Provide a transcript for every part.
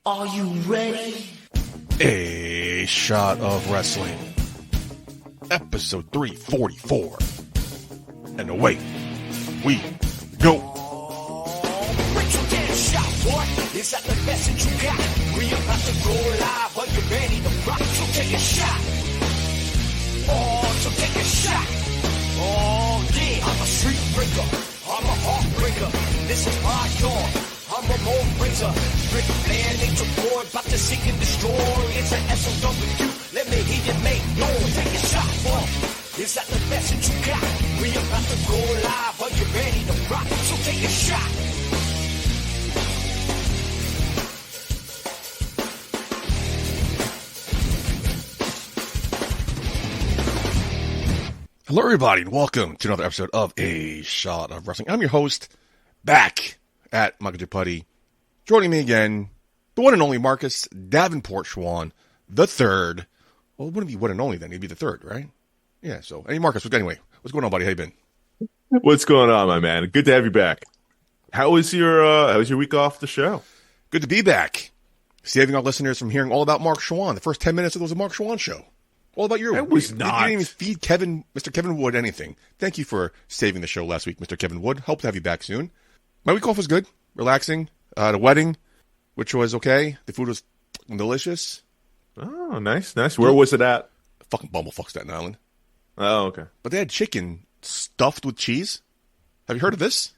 Are you ready? A Shot of Wrestling, episode 344. And away we go. Break your damn shot, boy. Is that the message you got? We about to go live. Are you ready to rock? So take a shot. Oh, so take a shot. Oh, yeah. I'm a street breaker. I'm a heartbreaker. This is my yard. I'm a mold razor. Rick Flair, Nature Boy, about to seek and destroy. It's an SOW. Let me hear you make noise. Take a shot, boy. Is that the message you got? We about to go live. Are you ready to rock? So take a shot. Hello, everybody, and welcome to another episode of A Shot of Wrestling. I'm your host, back at Michael J. Putty. Joining me again, the one and only Marcus Davenport Schwann, the third. Well, it wouldn't be one and only then. He'd be the third, right? Yeah, so, hey, Marcus, anyway, what's going on, buddy? How you been? What's going on, my man? Good to have you back. How was your week off the show? Good to be back. Saving our listeners from hearing all about Mark Schwann. The first 10 minutes it was a Mark Schwann show. All about your It was You not. didn't even feed Mr. Kevin Wood anything. Thank you for saving the show last week, Mr. Kevin Wood. Hope to have you back soon. My week off was good. Relaxing. The wedding, which was okay. The food was delicious. Oh, nice. Where was it at? Fucking bumblefuck Staten Island. Oh, okay. But they had chicken stuffed with cheese. Have you heard of this?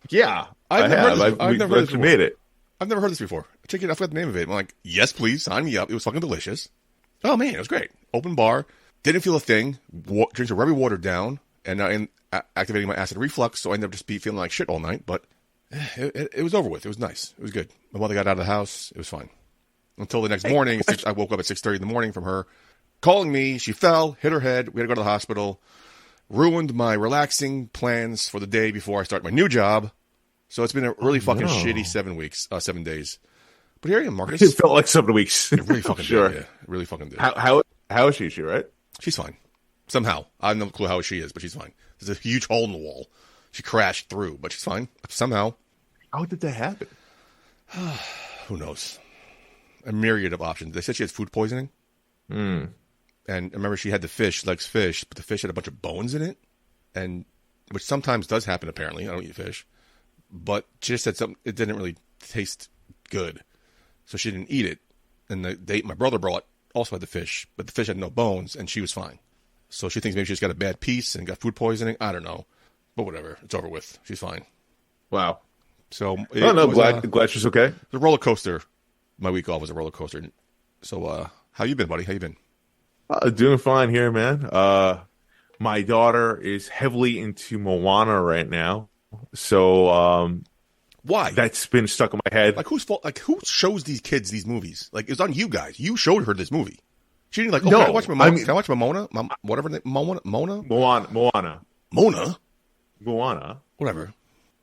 Yeah, I've never heard this- I've We never heard this actually made it. I've never heard this before. Chicken, I forgot the name of it. I'm like, yes, please, sign me up. It was fucking delicious. Oh, man, it was great. Open bar. Didn't feel a thing. Drinks were very watered down. And activating my acid reflux, so I ended up just feeling like shit all night. But it was over with. It was nice. It was good. My mother got out of the house. It was fine. Until the next morning, I woke up at 6:30 in the morning from her calling me. She fell, hit her head. We had to go to the hospital. Ruined my relaxing plans for the day before I start my new job. So it's been a really fucking shitty 7 days. But here I am, Marcus. It felt like 7 weeks. It really fucking Sure. did. Yeah, it really fucking did. How is she? Is she right? She's fine. Somehow. I have no clue how she is, but she's fine. There's a huge hole in the wall. She crashed through, but she's fine. Somehow. How did that happen? Who knows? A myriad of options. They said she had food poisoning. And I remember she had the fish, likes fish, but the fish had a bunch of bones in it, and which sometimes does happen, apparently. I don't eat fish. But she just said something, it didn't really taste good. So she didn't eat it. And the date my brother brought also had the fish, but the fish had no bones, and she was fine. So she thinks maybe she just got a bad piece and got food poisoning. I don't know. But whatever. It's over with. She's fine. Wow. So Glad she's okay. the roller coaster. My week off was a roller coaster. So how you been, buddy? How you been? Doing fine here, man. My daughter is heavily into Moana right now, so Why? that's been stuck in my head. Like whose fault? Like who shows these kids these movies? Like it's on you guys. You showed her this movie. She didn't like. Oh, No, can I watch Mona? I mean- Can I watch Mona? Whatever. Mona. Moana. Whatever.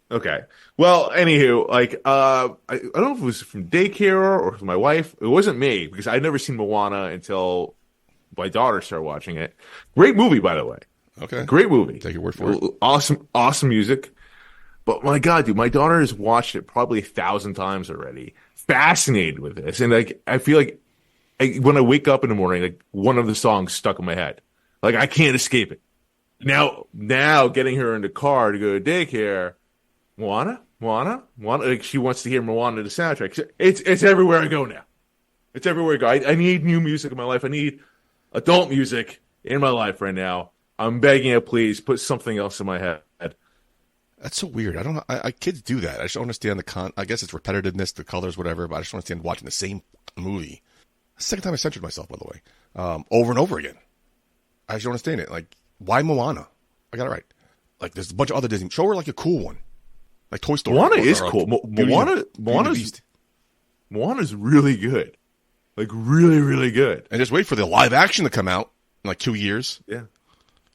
Okay. Well, anywho, I don't know if it was from daycare or from my wife. It wasn't me because I'd never seen Moana until my daughter started watching it. Great movie, by the way. Okay. Great movie. Take your word for it. Awesome music. But my God, dude, my daughter has watched it probably 1,000 times already. Fascinated with this, and I feel like when I wake up in the morning, like one of the songs stuck in my head. Like I can't escape it. Now, getting her in the car to go to daycare. Moana. Like she wants to hear Moana the soundtrack. It's everywhere I go now. It's everywhere I go. I need new music in my life. I need adult music in my life right now. I'm begging you, please put something else in my head. That's so weird. I don't know. Kids do that. I just don't understand I guess it's repetitiveness, the colors, whatever. But I just don't understand watching the same movie. That's the second time I censored myself, by the way, over and over again. I just don't understand it. Like, why Moana? I got it right. Like, there's a bunch of other Disney. Show her like a cool one. Like Toy Story. Moana is cool. Moana's really good. Like really, really good. And just wait for the live action to come out in like 2 years. Yeah.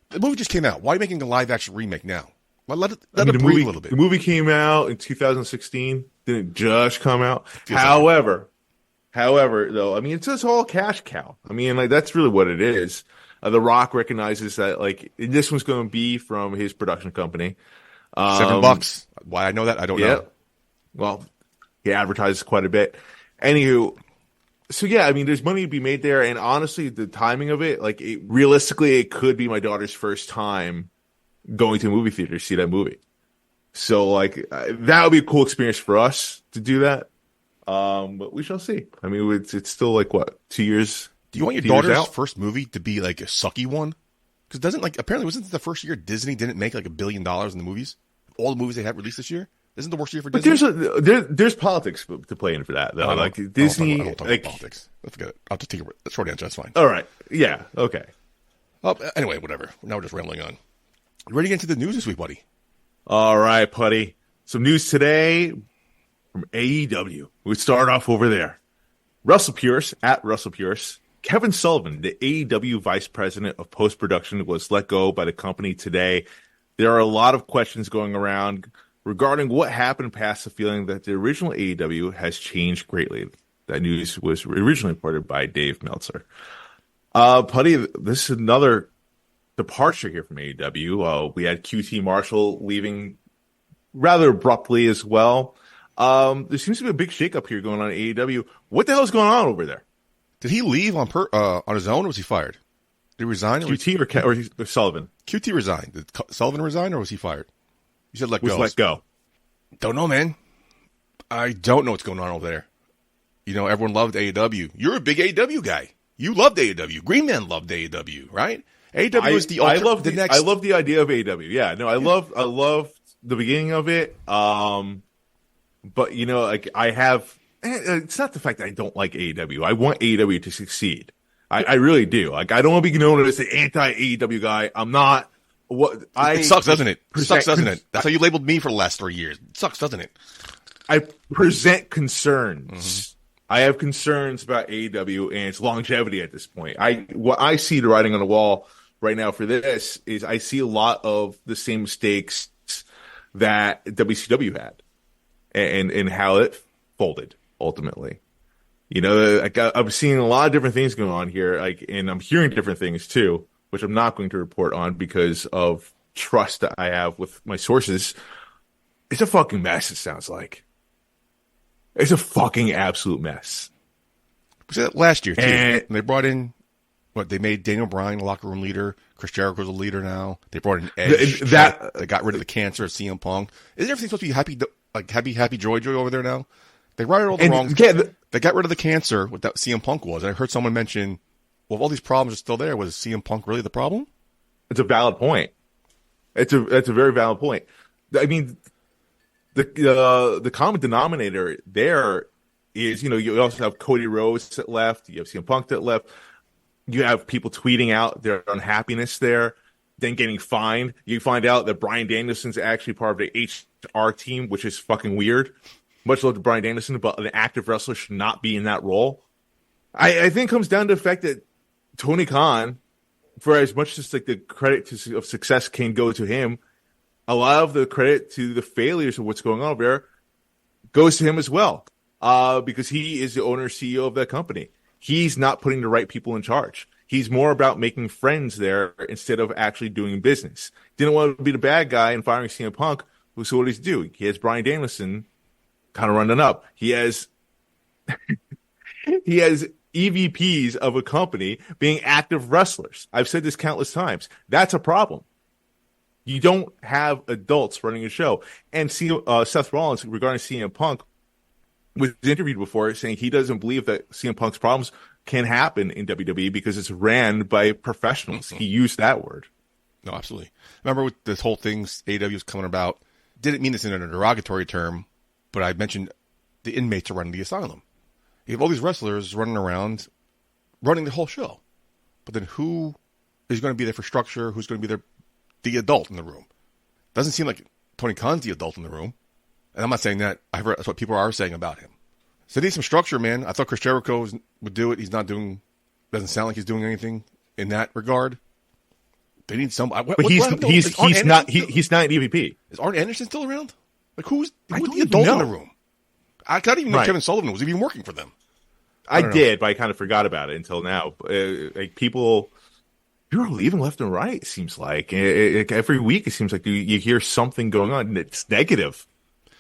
The movie just came out. Why are you making a live action remake now? Let it The breathe movie, a little bit. The movie came out in 2016. Didn't just come out. However, though, I mean, it's all cash cow. I mean, like that's really what it is. The Rock recognizes that like this one's going to be from his production company. $7. Why I know that, I don't know. Well, he advertises quite a bit. Anywho, so yeah, I mean, there's money to be made there, and honestly, the timing of it, like, realistically, it could be my daughter's first time going to a movie theater to see that movie. So, like, that would be a cool experience for us to do that. But we shall see. I mean, it's still like what, 2 years? Do you want your daughter's first movie to be like a sucky one? Because apparently wasn't it the first year Disney didn't make like $1 billion in the movies? All the movies they had released this year? Isn't the worst year for Disney? But there's politics to play in for that though. Like Disney, I don't talk about politics. Forget it. I'll just take a short answer. That's fine. All right. Yeah. Okay. Anyway, whatever. Now we're just rambling on. You ready to get into the news this week, buddy? All right, buddy. Some news today from AEW. We start off over there. Russell Pierce, at Russell Pierce. Kevin Sullivan, the AEW Vice President of Post-Production, was let go by the company today. There are a lot of questions going around regarding what happened past the feeling that the original AEW has changed greatly. That news was originally reported by Dave Meltzer. Putty, this is another departure here from AEW. We had QT Marshall leaving rather abruptly as well. There seems to be a big shakeup here going on at AEW. What the hell is going on over there? Did he leave on his own, or was he fired? Did he resign? QT or Sullivan? QT resigned. Did Sullivan resign, or was he fired? You said let go. Let go. Don't know, man. I don't know what's going on over there. You know, everyone loved AEW. You're a big AEW guy. You loved AEW. Green Man loved AEW, right? AEW is the I love the idea of AEW. Yeah, no, I love the beginning of it. But you know, like it's not the fact that I don't like AEW. I want AEW to succeed. I really do. Like, I don't want to be known as the anti-AEW guy. I'm not. It sucks, doesn't it? It sucks, doesn't it? That's how you labeled me for the last 3 years. It sucks, doesn't it? I present concerns. Mm-hmm. I have concerns about AEW and its longevity at this point. What I see the writing on the wall right now for this is I see a lot of the same mistakes that WCW had and how it folded ultimately. You know, like, I'm seeing a lot of different things going on here, like, and I'm hearing different things too, which I'm not going to report on because of trust that I have with my sources. It's a fucking mess, it sounds like. It's a fucking absolute mess. Was that last year, too? And they brought in, they made Daniel Bryan a locker room leader. Chris Jericho's a leader now. They brought in Edge. They got rid of the cancer of CM Punk. Isn't everything supposed to be happy, joy over there now? They righted all the wrongs. They got rid of the cancer, what that CM Punk was. And I heard someone mention, well, if all these problems are still there, was CM Punk really the problem? It's a valid point. It's a very valid point. I mean, the common denominator there is, you know, you also have Cody Rhodes that left. You have CM Punk that left. You have people tweeting out their unhappiness there, then getting fined. You find out that Bryan Danielson's actually part of the HR team, which is fucking weird. Much love to Bryan Danielson, but an active wrestler should not be in that role. I think it comes down to the fact that Tony Khan, for as much as like the credit of success can go to him, a lot of the credit to the failures of what's going on over there goes to him as well, because he is the owner CEO of that company. He's not putting the right people in charge. He's more about making friends there instead of actually doing business. Didn't want to be the bad guy and firing CM Punk. So what does he do? He has Bryan Danielson kind of running up. He has EVPs of a company being active wrestlers. I've said this countless times. That's a problem. You don't have adults running a show. And Seth Rollins, regarding CM Punk, was interviewed before saying he doesn't believe that CM Punk's problems can happen in WWE because it's ran by professionals. Mm-hmm. He used that word. No, absolutely. Remember with this whole thing AEW was coming about, didn't mean this in a derogatory term, but I mentioned the inmates are running the asylum. You have all these wrestlers running around, running the whole show. But then who is going to be there for structure? Who's going to be the adult in the room? Doesn't seem like Tony Khan's the adult in the room. And I'm not saying that. I've heard that's what people are saying about him. So they need some structure, man. I thought Chris Jericho would do it. He's not doing, doesn't sound like he's doing anything in that regard. They need some. But he's not an EVP. Is Arn Anderson still around? Like who's the adult in the room? I don't even know Kevin Sullivan was even working for them. I did, but I kind of forgot about it until now. Like people are leaving left and right. It seems like every week it seems like you hear something going on. And it's negative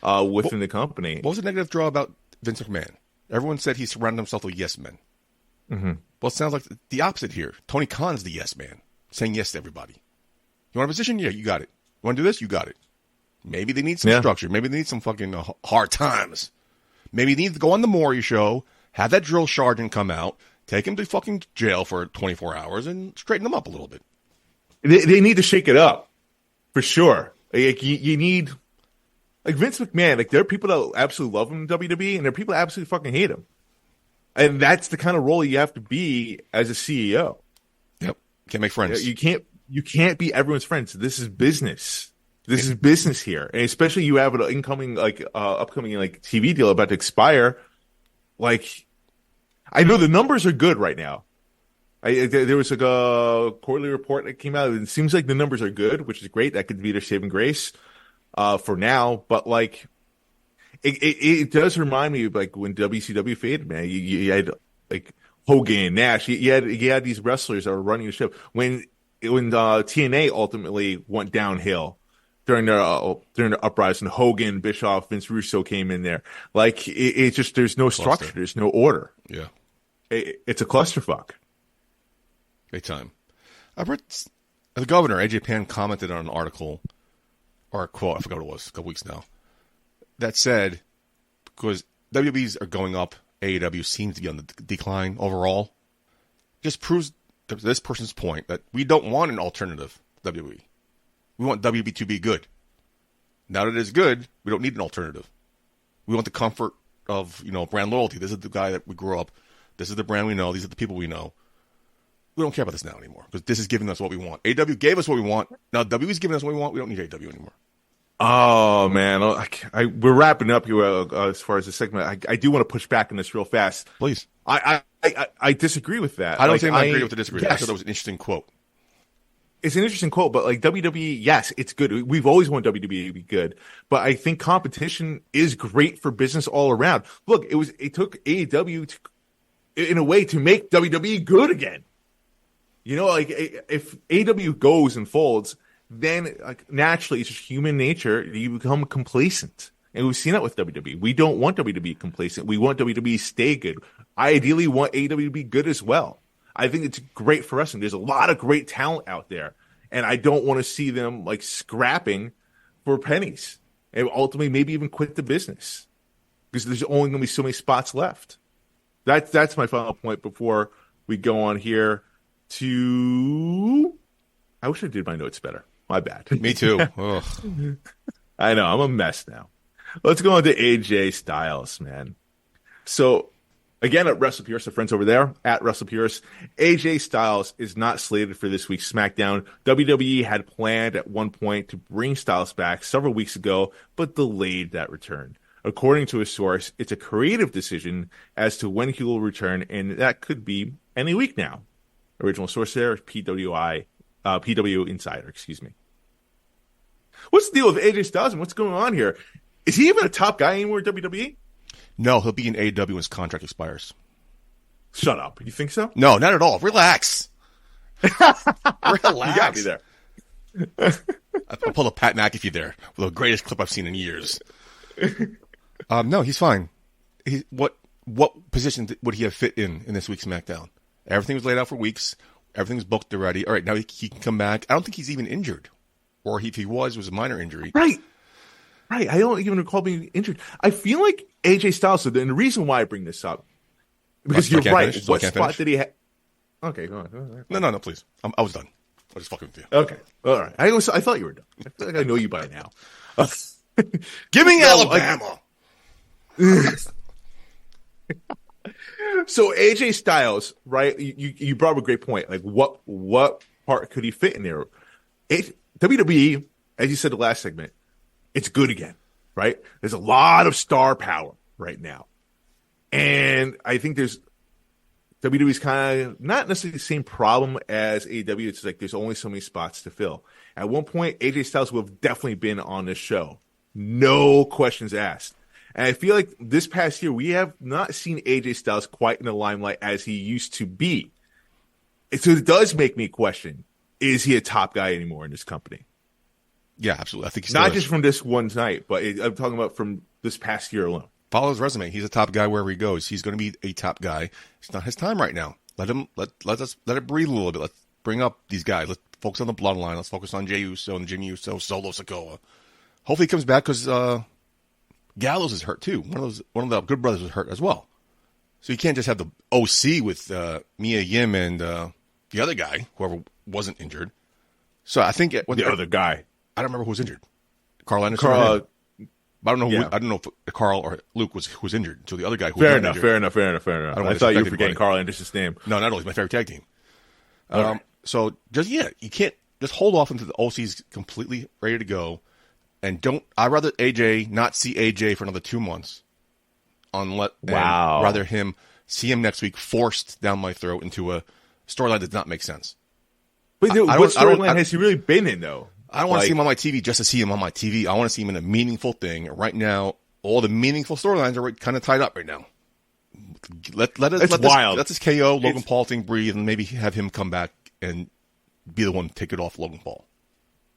within the company. What was the negative draw about Vince McMahon? Everyone said he surrounded himself with yes men. Mm-hmm. Well, it sounds like the opposite here. Tony Khan's the yes man, saying yes to everybody. You want a position? Yeah, you got it. You want to do this? You got it. Maybe they need some structure. Maybe they need some fucking hard times. Maybe they need to go on the Maury show, have that drill sergeant come out, take him to fucking jail for 24 hours, and straighten them up a little bit. They need to shake it up, for sure. Like, you need, like Vince McMahon. Like, there are people that absolutely love him in WWE, and there are people that absolutely fucking hate him. And that's the kind of role you have to be as a CEO. Yep, can't make friends. You can't be everyone's friends. This is business. This is business here, and especially you have an incoming, upcoming TV deal about to expire. Like, I know the numbers are good right now. There was like a quarterly report that came out, and it seems like the numbers are good, which is great. That could be their saving grace for now. But like, it does remind me of like when WCW faded, man. You had like Hogan, Nash. You had these wrestlers that were running the show when TNA ultimately went downhill. During the uprising, Hogan, Bischoff, Vince Russo came in there. Like, it's just, there's no structure, there's no order. Yeah. It's a clusterfuck. Big time. I've read the governor, AJ Pan, commented on an article or a quote, I forgot what it was, a couple weeks now, that said, because WWEs are going up, AEW seems to be on the decline overall, just proves this person's point that we don't want an alternative WWE. We want WB to be good. Now that it is good, we don't need an alternative. We want the comfort of, brand loyalty. This is the guy that we grew up. This is the brand we know. These are the people we know. We don't care about this now anymore because this is giving us what we want. AW gave us what we want. Now WWE's giving us what we want. We don't need AW anymore. Oh, man. We're wrapping up here as far as the segment. I do want to push back on this real fast. Please. I disagree with that. I don't think I agree with the disagree. Yes. I thought that was an interesting quote. It's an interesting quote, but like WWE, yes, it's good. We've always wanted WWE to be good, but I think competition is great for business all around. Look, it took AEW in a way to make WWE good again. Like if AEW goes and folds, then like naturally it's just human nature. You become complacent, and we've seen that with WWE. We don't want WWE to be complacent. We want WWE to stay good. I ideally want AEW to be good as well. I think it's great for wrestling. There's a lot of great talent out there, and I don't want to see them like scrapping for pennies and ultimately maybe even quit the business because there's only going to be so many spots left. That's my final point before we go on here to. I wish I did my notes better. My bad. Me too. I know, I'm a mess now. Let's go on to AJ Styles, man. So. Again, at WrestlePierce, the friends over there, at WrestlePierce, AJ Styles is not slated for this week's SmackDown. WWE had planned at one point to bring Styles back several weeks ago, but delayed that return. According to a source, it's a creative decision as to when he will return, and that could be any week now. Original source there, PW Insider, excuse me. What's the deal with AJ Styles and what's going on here? Is he even a top guy anymore at WWE? No, he'll be in AEW when his contract expires. Shut up. You think so? No, not at all. Relax. Relax. You got me there. I'll pull a Pat McAfee there with the greatest clip I've seen in years. No, he's fine. What position would he have fit in this week's SmackDown? Everything was laid out for weeks. Everything's booked already. All right, now he can come back. I don't think he's even injured. Or if he was, it was a minor injury. Right. I don't even recall being injured. I feel like AJ Styles, and the reason why I bring this up, because you're right. What spot did he have? Okay, go on. No, please. I was done. I was just fucking with you. Okay. All right. I thought you were done. I feel like I know you by now. Give me Alabama. So AJ Styles, right? You brought up a great point. Like, what part could he fit in there? WWE, as you said the last segment, it's good again, right? There's a lot of star power right now. And I think WWE's kind of not necessarily the same problem as AEW. It's like there's only so many spots to fill. At one point, AJ Styles would have definitely been on this show. No questions asked. And I feel like this past year, we have not seen AJ Styles quite in the limelight as he used to be. So it does make me question, is he a top guy anymore in this company? Yeah, absolutely. I think he's not just from this one night, but I'm talking about from this past year alone. Follow his resume. He's a top guy wherever he goes. He's going to be a top guy. It's not his time right now. Let it breathe a little bit. Let's bring up these guys. Let's focus on the bloodline. Let's focus on Jey Uso and Jimmy Uso, Solo Sikoa. Hopefully he comes back because Gallows is hurt too. One of the Good Brothers was hurt as well. So you can't just have the OC with Mia Yim and the other guy, whoever wasn't injured. So I think the other guy, I don't remember who was injured. Carl Anderson. I don't know. I don't know if Carl or Luke was injured. So the other guy who was injured. Fair enough. I thought you were forgetting Carl Anderson's name. No, not only. He's my favorite tag team. So you can't just hold off until the OC's completely ready to go, and don't. I'd rather AJ not see AJ for another 2 months. Rather see him next week forced down my throat into a storyline that does not make sense. But dude, what storyline has he really been in though? I don't want to see him on my TV just to see him on my TV. I want to see him in a meaningful thing. Right now, all the meaningful storylines are kind of tied up right now. Let this KO Logan Paul thing breathe, and maybe have him come back and be the one to take it off Logan Paul.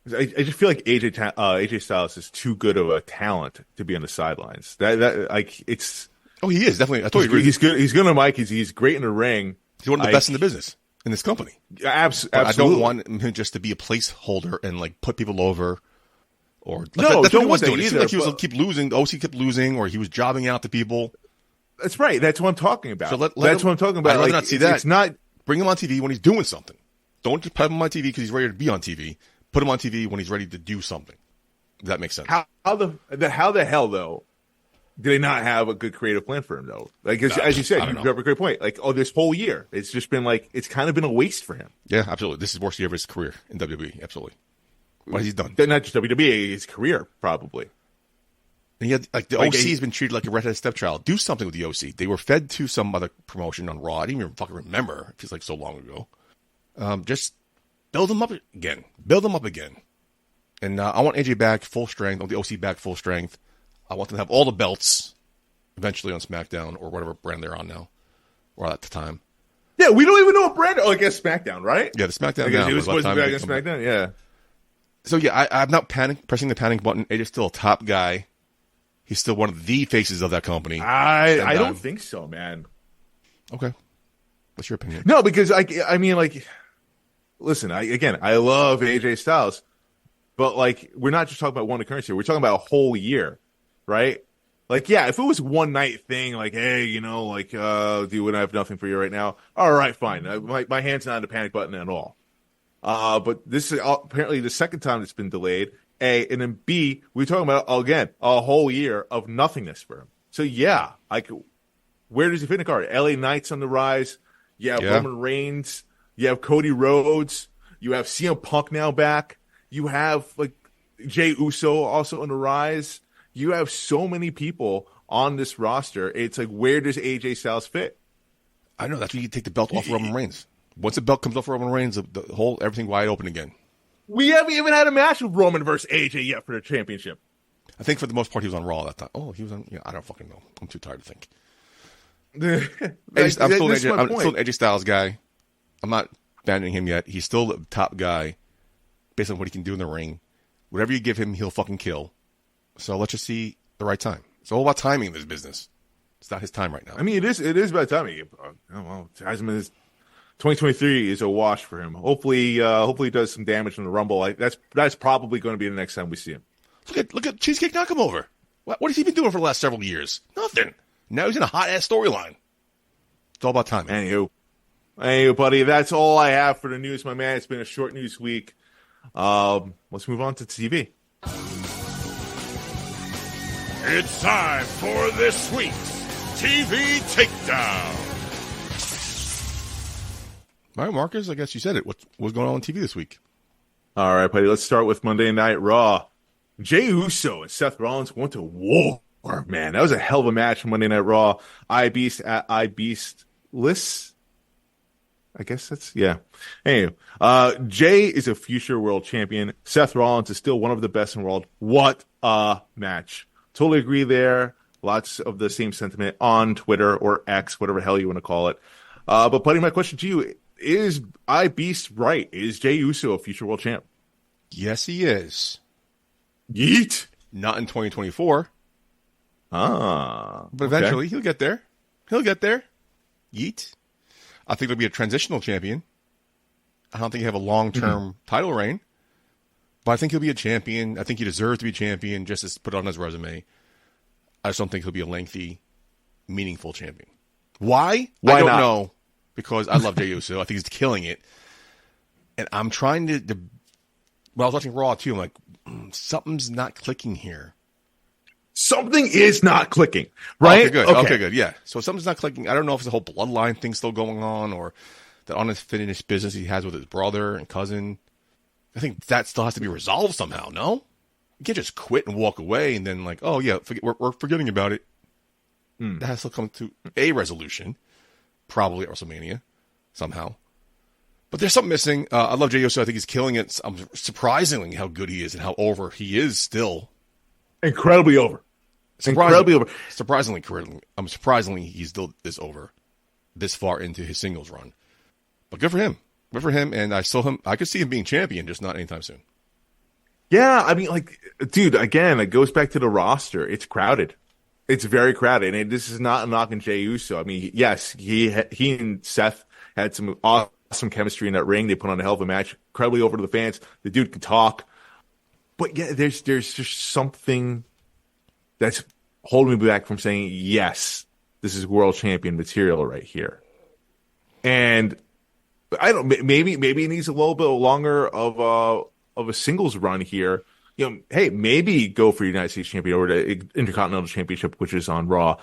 I just feel like AJ Styles is too good of a talent to be on the sidelines. It's. Oh, he is definitely. I totally agree. He's good. He's good on mic. He's great in the ring. He's one of the best in the business in this company. Absolutely. I don't want him just to be a placeholder and like put people over. Or that's what he was doing. It seemed like he was keep losing. The OC kept losing, or he was jobbing out to people. That's right. That's what I'm talking about. So that's what I'm talking about. I'd rather not see that. It's not bring him on TV when he's doing something. Don't just put him on TV because he's ready to be on TV. Put him on TV when he's ready to do something. Does that make sense? How the hell though? Do they not have a good creative plan for him though? Like as you said, you have a great point. Like this whole year, it's just been like it's kind of been a waste for him. Yeah, absolutely. This is the worst year of his career in WWE. Absolutely. What has he done? Not just WWE, his career probably. And he had the OC has been treated like a redheaded stepchild. Do something with the OC. They were fed to some other promotion on Raw. I didn't even fucking remember. It feels like so long ago. Just build them up again. And I want AJ back full strength. I want the OC back full strength. I want them to have all the belts eventually on SmackDown or whatever brand they're on now, or at the time. Yeah, we don't even know what brand. Oh, I guess SmackDown, right? Yeah, the SmackDown. He was supposed to be against SmackDown. Yeah. So yeah, I'm not pressing the panic button. AJ's still a top guy. He's still one of the faces of that company. I don't think so, man. Okay, what's your opinion? No, because I mean, listen, I love AJ Styles, but we're not just talking about one occurrence here. We're talking about a whole year, right? Yeah, if it was one night thing, hey, dude, I have nothing for you right now. All right, fine. My hand's not on the panic button at all. But this is apparently the second time it's been delayed. A, and then B, we're talking about, again, a whole year of nothingness for him. So, yeah, where does he fit in the card? LA Knight's on the rise. You have Roman Reigns. You have Cody Rhodes. You have CM Punk now back. You have, Jey Uso also on the rise. You have so many people on this roster. It's where does AJ Styles fit? I know. That's when you take the belt off Roman Reigns. Once the belt comes off Roman Reigns, the whole everything wide open again. We haven't even had a match with Roman versus AJ yet for the championship. I think for the most part he was on Raw that time. Oh, he was on. Yeah, I don't fucking know. I'm too tired to think. I'm still an AJ Styles guy. I'm not abandoning him yet. He's still the top guy based on what he can do in the ring. Whatever you give him, he'll fucking kill. So let's just see the right time. It's all about timing in this business. It's not his time right now. I mean, it is about timing. Well, Heisman 2023 is a wash for him. Hopefully he does some damage in the Rumble. That's probably going to be the next time we see him. Look at Cheesecake Nakamura. What has he been doing for the last several years? Nothing. Now he's in a hot ass storyline. It's all about timing. Anywho, buddy, that's all I have for the news, my man. It's been a short news week. Let's move on to TV. It's time for this week's TV Takedown. All right, Marcus, I guess you said it. What's going on TV this week? All right, buddy, let's start with Monday Night Raw. Jey Uso and Seth Rollins went to war. Man, that was a hell of a match on Monday Night Raw. iBeast at iBeastless. I guess that's, yeah. Anyway, Jey is a future world champion. Seth Rollins is still one of the best in the world. What a match. Totally agree there. Lots of the same sentiment on Twitter or X, whatever the hell you want to call it. But, buddy, my question to you, is iBeast right? Is Jey Uso a future world champ? Yes, he is. Yeet. Not in 2024. But eventually he'll get there. He'll get there. Yeet. I think it'll be a transitional champion. I don't think he'll have a long-term title reign. But I think he'll be a champion. I think he deserves to be champion just to put it on his resume. I just don't think he'll be a lengthy, meaningful champion. Why? I don't know. Because I love Jey Uso. I think he's killing it. And I'm trying to when I was watching Raw too, I'm like, something's not clicking here. Something is not clicking, right? Okay, good. Okay, good. Yeah. So something's not clicking. I don't know if it's the whole bloodline thing still going on or the unfinished business he has with his brother and cousin. I think that still has to be resolved somehow, no? You can't just quit and walk away and then like, oh yeah, we're forgetting about it. That has to come to a resolution, probably at WrestleMania, somehow. But there's something missing. I love Jey Uso. I think he's killing it. I'm surprisingly how good he is and how over he is still. Incredibly over. Incredibly over. Surprisingly, he still is over this far into his singles run. But good for him. Good for him. And I could see him being champion, just not anytime soon. Yeah, I mean, like, dude, again, it goes back to the roster. It's crowded. It's very crowded. And this is not a knock on Jey Uso. I mean, yes, he and Seth had some awesome chemistry in that ring. They put on a hell of a match. Incredibly over to the fans. The dude can talk. But yeah, there's just something that's holding me back from saying, yes, this is world champion material right here. And I don't, maybe he needs a little bit longer of a singles run here. You know, hey, maybe go for United States champion or the Intercontinental Championship, which is on Raw.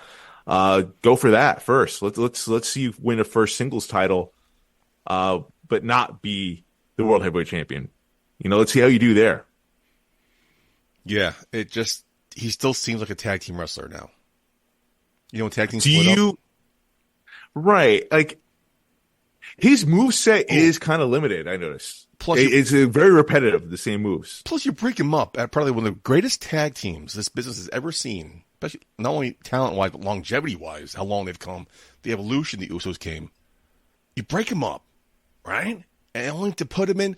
Go for that first. Let's see you win a first singles title, but not be the world heavyweight champion. You know, let's see how you do there. Yeah, he still seems like a tag team wrestler now. You know, tag team right? Like his moveset is kind of limited. I noticed. Plus, it's very repetitive. The same moves. Plus, you break him up at probably one of the greatest tag teams this business has ever seen. Especially not only talent-wise, but longevity-wise. How long they've come, the evolution the Usos came. You break him up, right? And only to put him in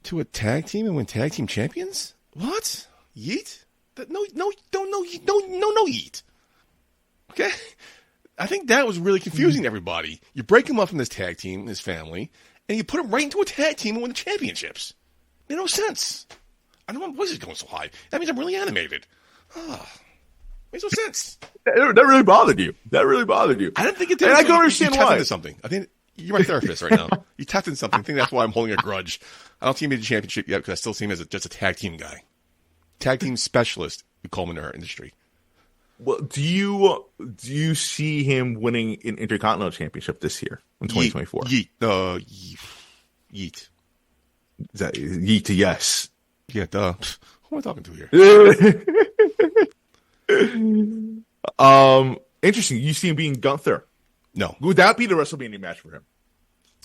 to a tag team and win tag team champions. What? Yeet? No, yeet. Okay? I think that was really confusing to everybody. You break him up from this tag team, his family, and you put him right into a tag team and win the championships. Made no sense. I don't know why is going so high. That means I'm really animated. Makes no sense. That really bothered you. I didn't think it did. And I can understand why. You tapped into something. I think you're my therapist right now. You tapped into something. I think that's why I'm holding a grudge. I don't think he made the championship yet because I still see him as just a tag team guy. Tag team specialist, we call him in our industry. Well, do you see him winning an Intercontinental Championship this year in 2024? Yeet. Is that yeet to yes? Yeah, duh. Who am I talking to here? Interesting. You see him being Gunther? No. Would that be the WrestleMania match for him?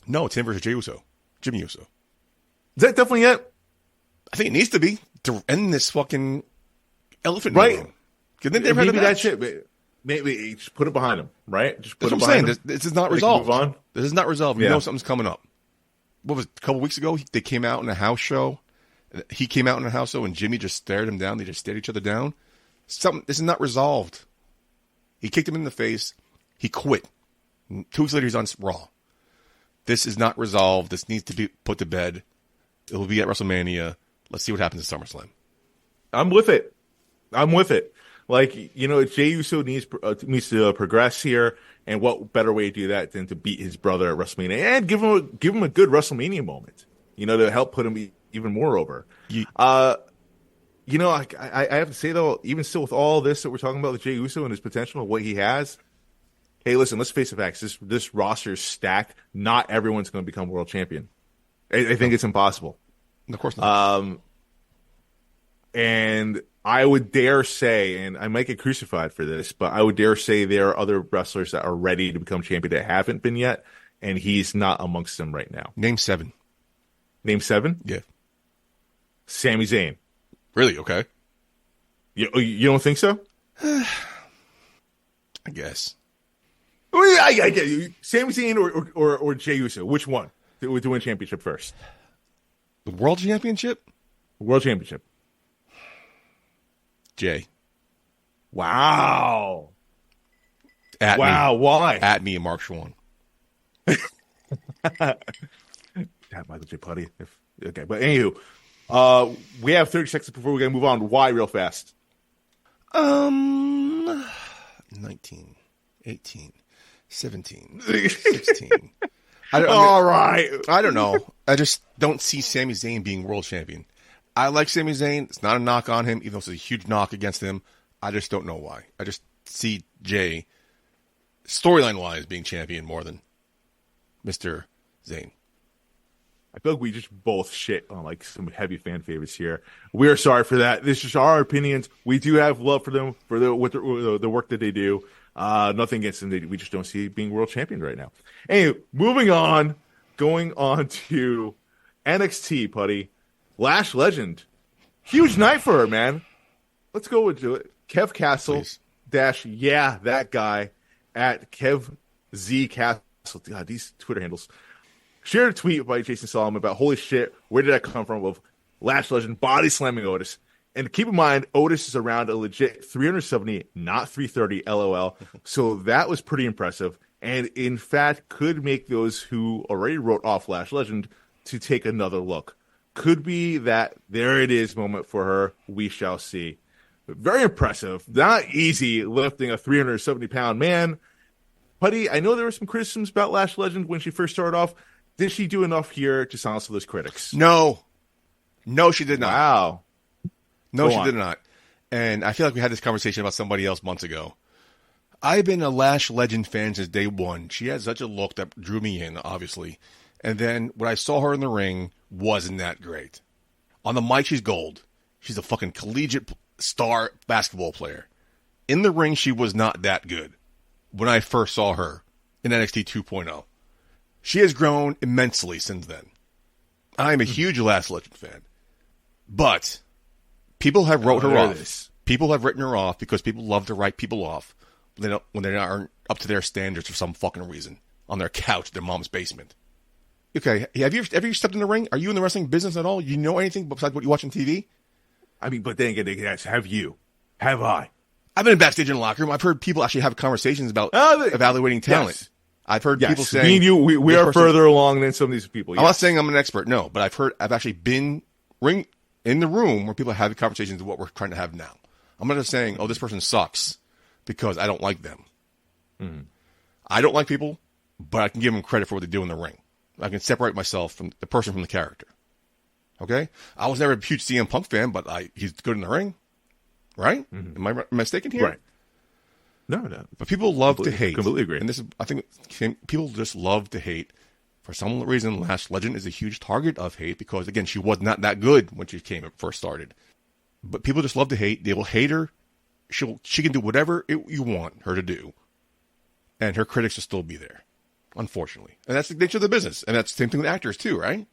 No, it's him versus Jey Uso. Jimmy Uso. Is that definitely it? I think it needs to be to end this fucking elephant right. room. Maybe that's it. Maybe just put it behind him, right? Just put that's it what I'm behind saying. This is not resolved. Move on. This is not resolved. We know something's coming up. What was it, a couple weeks ago? They came out in a house show. He came out in a house show, and Jimmy just stared him down. They just stared each other down. This is not resolved. He kicked him in the face. He quit. 2 weeks later, he's on Raw. This is not resolved. This needs to be put to bed. It will be at WrestleMania. Let's see what happens at SummerSlam. I'm with it. Like, you know, Jey Uso needs to progress here, and what better way to do that than to beat his brother at WrestleMania and give him a good WrestleMania moment, you know, to help put him even more over. You know, I have to say though, even still with all this that we're talking about with Jey Uso and his potential and what he has, hey, listen, let's face the facts. This roster is stacked. Not everyone's going to become world champion. I think it's impossible. Of course not. And I would dare say, and I might get crucified for this, but I would dare say there are other wrestlers that are ready to become champion that haven't been yet, and he's not amongst them right now. Name 7. Name 7? Yeah. Sami Zayn. Really? Okay. You don't think so? I guess. I get you. Sami Zayn or Jey Uso. Which one to win championship first? The World Championship? World Championship. Jay. Wow. At Wow. me. Why? At me and Mark Schwann. Yeah, Michael J. Putty. Okay, but anywho, we have 30 seconds before we're gonna move on. Why, real fast? 19, 18, 17, 16. All right. I don't know. I just don't see Sami Zayn being world champion. I like Sami Zayn. It's not a knock on him, even though it's a huge knock against him. I just don't know why. I just see Jey, storyline-wise, being champion more than Mr. Zayn. I feel like we just both shit on like some heavy fan favorites here. We are sorry for that. This is just our opinions. We do have love for them for the work that they do. Nothing against them. We just don't see being world champion right now. Anyway, moving on, going on to NXT, Putty. Lash Legend. Huge night for her, man. Let's go into it. Kev Castle Please. dash yeah that guy at Kev Z Castle. God, these Twitter handles. Shared a tweet by Jason Solomon about, holy shit, where did that come from? Of Lash Legend body slamming Otis. And keep in mind, Otis is around a legit 370, not 330, LOL. So that was pretty impressive. And in fact, could make those who already wrote off Lash Legend to take another look. Could be that there it is moment for her. We shall see. Very impressive. Not easy lifting a 370-pound man. Putty, I know there were some criticisms about Lash Legend when she first started off. Did she do enough here to silence those critics? No, she did not. Wow. No, Go she on. did not. And I feel like we had this conversation about somebody else months ago. I've been a Lash Legend fan since day one. She had such a look that drew me in, obviously. And then when I saw her in the ring, wasn't that great. On the mic, she's gold. She's a fucking collegiate star basketball player. In the ring, she was not that good when I first saw her in NXT 2.0. She has grown immensely since then. I'm a huge Lash Legend fan. But people have wrote her off. People have written her off because people love to write people off when they aren't up to their standards for some fucking reason on their couch in their mom's basement. Okay, have you stepped in the ring? Are you in the wrestling business at all? You know anything besides what you watch on TV? I mean, but then again, yes, have you? Have I? I've been backstage in the locker room. I've heard people actually have conversations about evaluating talent. Yes. I've heard people saying, me and you, we are further along than some of these people. Yes. I'm not saying I'm an expert, no, but I've actually been in the room where people have conversations of what we're trying to have now. I'm not just saying, oh, this person sucks because I don't like them. Mm-hmm. I don't like people, but I can give them credit for what they do in the ring. I can separate myself from the person from the character. Okay? I was never a huge CM Punk fan, but he's good in the ring. Right? Mm-hmm. Am I mistaken here? Right. No. But people love to hate. Completely agree. And I think people just love to hate. For some reason, Lash Legend is a huge target of hate because, again, she was not that good when she first started. But people just love to hate. They will hate her. She can do whatever you want her to do. And her critics will still be there, unfortunately. And that's the nature of the business. And that's the same thing with actors, too, right?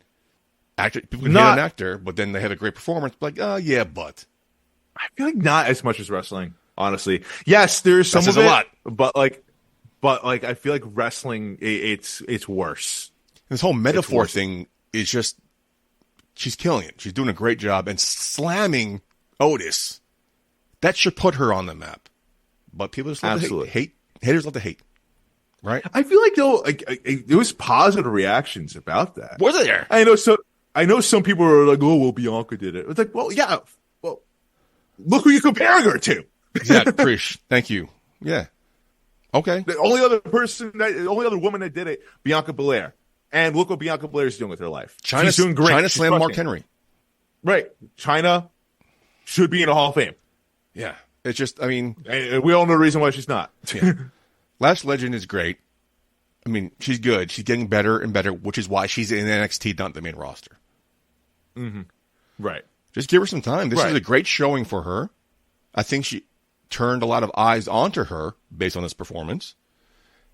People can hate an actor, but then they have a great performance. Like, yeah, but. I feel like not as much as wrestling, honestly. Yes, there's some of it, a lot. but I feel like wrestling, it's worse. This whole metaphor thing is just, she's killing it. She's doing a great job and slamming Otis. That should put her on the map. But people just love to hate. Haters love to hate. Right? I feel like though, there was positive reactions about that. Was there? I know some people were like, "Oh, well, Bianca did it." It's like, well, yeah. Well, look who you're comparing her to. Yeah, Krish. Thank you. Yeah. Okay. The only other woman that did it, Bianca Belair. And look what Bianca Belair is doing with her life. She's doing great. China slammed Mark Henry. Right. China should be in the Hall of Fame. Yeah. It's just, I mean. And we all know the reason why she's not. Yeah. Lash Legend is great. I mean, she's good. She's getting better and better, which is why she's in NXT, not the main roster. Mm-hmm. Right. Just give her some time. This is a great showing for her. I think she turned a lot of eyes onto her based on this performance.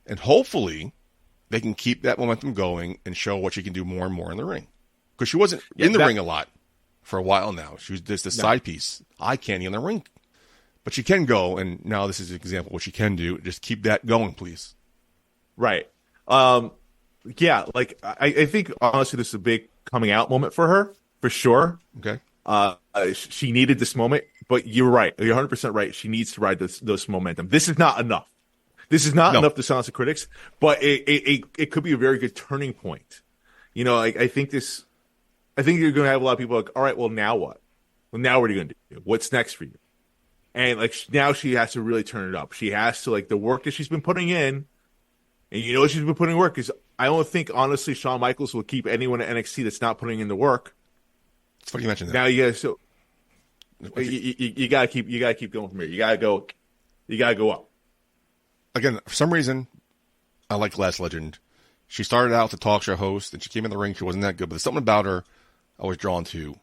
And hopefully they can keep that momentum going and show what she can do more and more in the ring. Because she wasn't in the ring a lot for a while now. She was just a side piece, eye candy in the ring. But she can go, and now this is an example of what she can do. Just keep that going, please. Right. Yeah, like, I think, honestly, this is a big coming out moment for her, for sure. Okay. She needed this moment, but you're right. You're 100% right. She needs to ride this momentum. This is not enough. This is not enough to silence the critics, but it could be a very good turning point. You know, I think you're going to have a lot of people like, all right, well, now what? Well, now what are you going to do? What's next for you? And like now she has to really turn it up. She has to, like, the work that she's been putting in, and you know she's been putting work, because I don't think, honestly, Shawn Michaels will keep anyone at NXT that's not putting in the work. It's funny you mentioned that. Now you gotta keep going from here. You gotta go up. Again, for some reason, I like Lash Legend. She started out the talk show host, and she came in the ring. She wasn't that good, but there's something about her I was drawn to,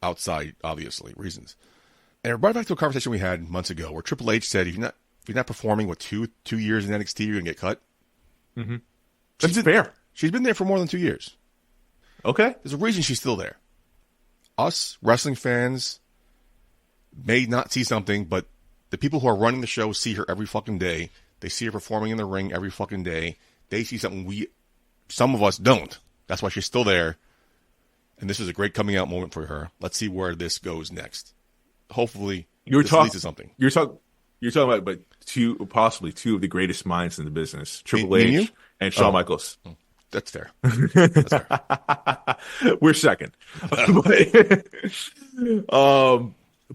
outside, obviously, reasons. And it brought back to a conversation we had months ago, where Triple H said, if you're not performing with two years in NXT, you're gonna get cut. Mm-hmm. That's fair. She's been there for more than 2 years. Okay, there's a reason she's still there. Us wrestling fans may not see something, but the people who are running the show see her every fucking day. They see her performing in the ring every fucking day. They see something some of us don't. That's why she's still there. And this is a great coming out moment for her. Let's see where this goes next. Hopefully, this leads to something. You're talking about possibly two of the greatest minds in the business, Triple H and Shawn Michaels. That's fair. That's fair. We're second.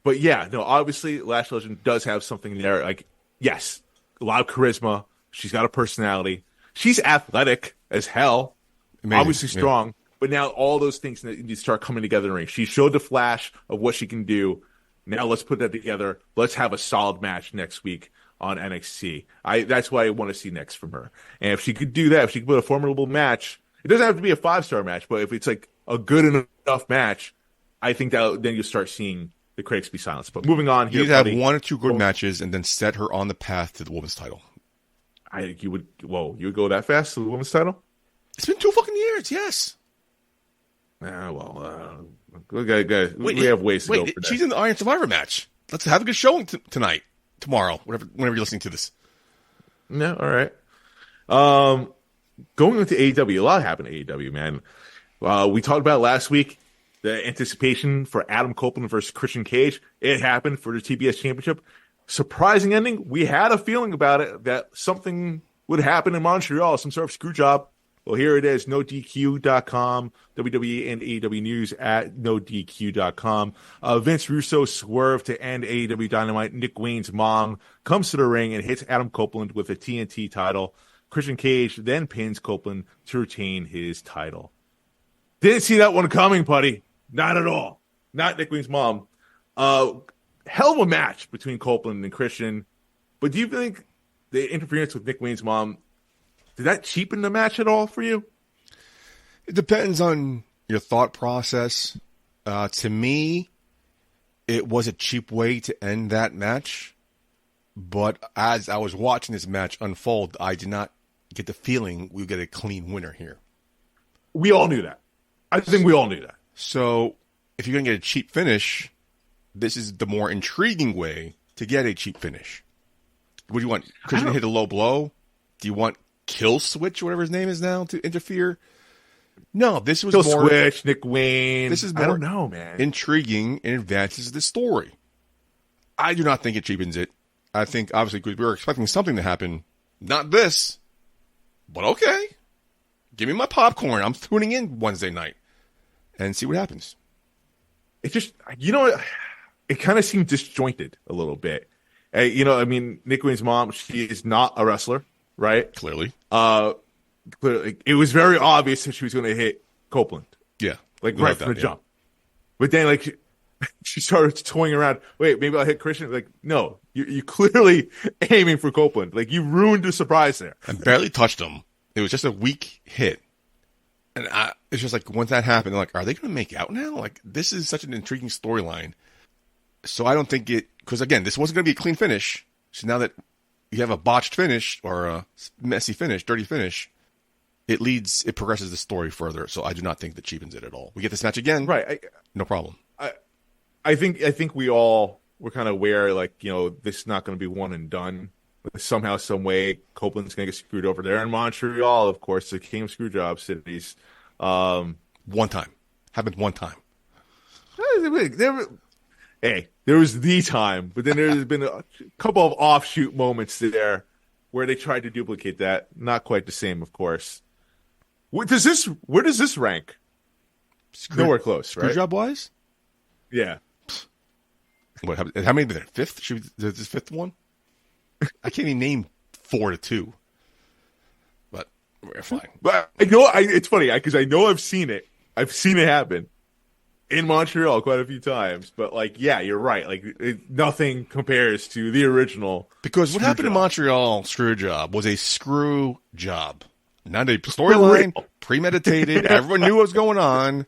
But yeah, no, obviously Lash Legend does have something there. Like, yes, a lot of charisma. She's got a personality. She's athletic as hell. Amazing. Obviously strong. Yeah. But now all those things need to start coming together in the ring. She showed the flash of what she can do. Now let's put that together. Let's have a solid match next week on NXT. That's what I want to see next from her. And if she could do that, if she could put a formidable match, it doesn't have to be a 5-star match, but if it's like a good enough match, I think that then you'll start seeing the critics be silenced. But moving on here, you need to have 1 or 2 good matches and then set her on the path to the women's title. I think you would. Whoa, you would go that fast to the women's title? It's been 2 fucking years. Yes. We have ways to go. For she's in the Iron Survivor match. Let's have a good showing tonight, tomorrow, whenever you're listening to this. No, all right. Going into AEW, a lot happened to AEW, man. We talked about last week the anticipation for Adam Copeland versus Christian Cage. It happened for the TBS Championship. Surprising ending. We had a feeling about it that something would happen in Montreal, some sort of screw job. Well, here it is, NoDQ.com, WWE and AEW News at NoDQ.com. Vince Russo swerved to end AEW Dynamite. Nick Wayne's mom comes to the ring and hits Adam Copeland with a TNT title. Christian Cage then pins Copeland to retain his title. Didn't see that one coming, buddy. Not at all. Not Nick Wayne's mom. Hell of a match between Copeland and Christian. But do you think the interference with Nick Wayne's mom, did that cheapen the match at all for you? It depends on your thought process. To me, it was a cheap way to end that match. But as I was watching this match unfold, I did not get the feeling we would get a clean winner here. We all knew that. I think we all knew that. So if you're going to get a cheap finish, this is the more intriguing way to get a cheap finish. What do you want? Christian hit a low blow? Do you want Kill Switch, whatever his name is now, to interfere? No, this was Kill more Switch, Nick Wayne. This is more I don't know, man. Intriguing and advances the story. I do not think it cheapens it. I think obviously because we were expecting something to happen. Not this, but okay. Give me my popcorn. I'm tuning in Wednesday night and see what happens. It just, you know what? It kind of seemed disjointed a little bit. Nick Wayne's mom, she is not a wrestler, right? Clearly. Clearly. It was very obvious that she was going to hit Copeland. Yeah. Right from the jump. But then, she started toying around. Wait, maybe I'll hit Christian. No, you clearly aiming for Copeland. You ruined the surprise there. And barely touched him. It was just a weak hit. And it's just once that happened, are they going to make out now? This is such an intriguing storyline. So I don't think because again, this wasn't going to be a clean finish. So now that you have a botched finish or a messy finish, dirty finish, it progresses the story further. So I do not think that cheapens it at all. We get this match again. Right. No problem. I think we all were kind of aware, this is not going to be one and done. Somehow, some way, Copeland's going to get screwed over there in Montreal, of course, the king of screwjob cities. One time. Happened one time. Hey, there was the time, but then there's been a couple of offshoot moments there where they tried to duplicate that. Not quite the same, of course. Where does this rank? Nowhere close, right? Screwjob wise? Yeah. What? How many? The fifth? This fifth one? I can't even name 4 to 2. But we're fine. But I know it's funny because I know I've seen it. I've seen it happen in Montreal quite a few times. But like, yeah, you're right. Like, nothing compares to the original. Because what happened in Montreal Screwjob was a screw job, not a storyline, premeditated. Everyone knew what was going on.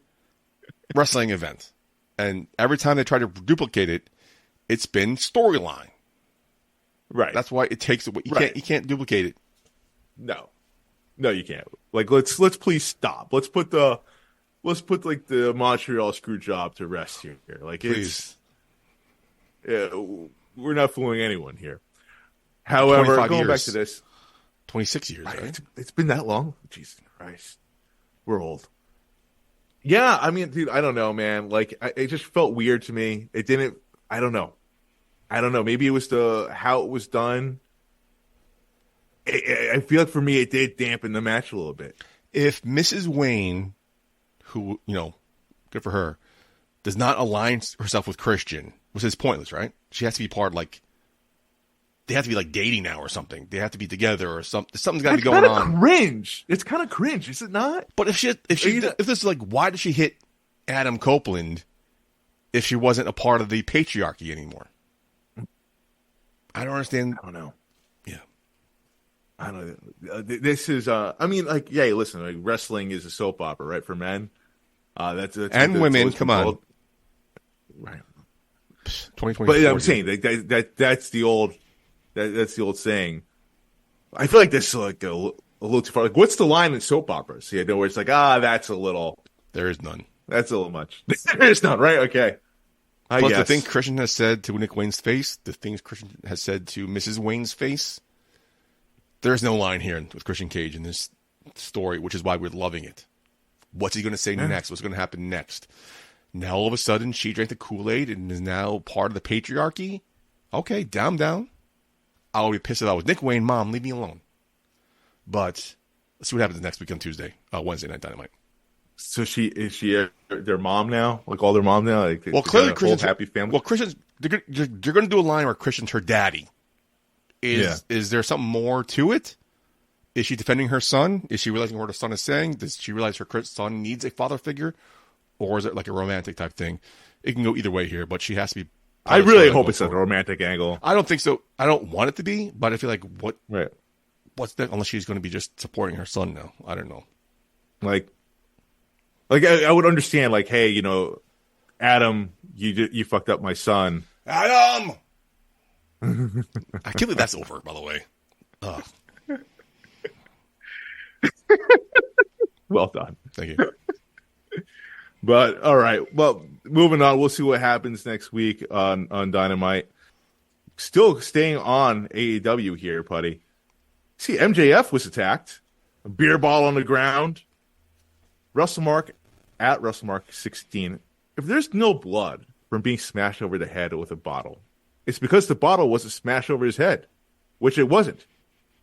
Wrestling event, and every time they try to duplicate it, it's been storyline. Right. That's why it takes away. You can't duplicate it. No, you can't. Like, let's please stop. Let's put like the Montreal screw job to rest here. Like, please. We're not fooling anyone here. However, going back to this, 26 years. Right? It's been that long. Jesus Christ, we're old. Yeah, I mean, dude, I don't know, man. Like, it just felt weird to me. It didn't. I don't know. Maybe it was how it was done. I feel like for me, it did dampen the match a little bit. If Mrs. Wayne, who, good for her, does not align herself with Christian, which is pointless, right? She has to be part, like, they have to be like dating now or something. They have to be together or something. Something's got to be going on. Cringe. It's kind of cringe, is it not? But if this is like, why did she hit Adam Copeland if she wasn't a part of the patriarchy anymore? I don't understand. I don't know. Yeah, I don't know. This is. I mean, like, yeah. Listen, like, wrestling is a soap opera, right? For men. That's and women. Come on. Right. 2020. But yeah, I'm saying that's the old. That's the old saying. I feel like this is like a little too far. Like, what's the line in soap operas? Yeah, where it's like, that's a little. There is none. That's a little much. There is none, right? Okay. Plus, the thing Christian has said to Nick Wayne's face, the things Christian has said to Mrs. Wayne's face, there's no line here with Christian Cage in this story, which is why we're loving it. What's he going to say next? What's going to happen next? Now, all of a sudden, she drank the Kool-Aid and is now part of the patriarchy? Okay, down. I'll be pissed if I was Nick Wayne. Mom, leave me alone. But let's see what happens next week on Wednesday Night Dynamite. So is she their mom now? Like, all their mom now? Like, well, clearly Christian's happy family. Well, Christian's they're going to do a line where Christian's her daddy. Is there something more to it? Is she defending her son? Is she realizing what her son is saying? Does she realize her son needs a father figure, or is it like a romantic type thing? It can go either way here, but she has to be. I really hope it's a romantic angle. I don't think so. I don't want it to be, but I feel like Right. What's that? Unless she's going to be just supporting her son now. I don't know. Like I would understand. Like, hey, Adam, you fucked up my son. Adam. I can't believe that's over. By the way. Ugh. Well done. Thank you. But all right, well, moving on. We'll see what happens next week on Dynamite. Still staying on AEW here, Putty. See, MJF was attacked. A beer bottle on the ground. WrestleMark at WrestleMark 16. If there's no blood from being smashed over the head with a bottle, it's because the bottle wasn't smashed over his head, which it wasn't,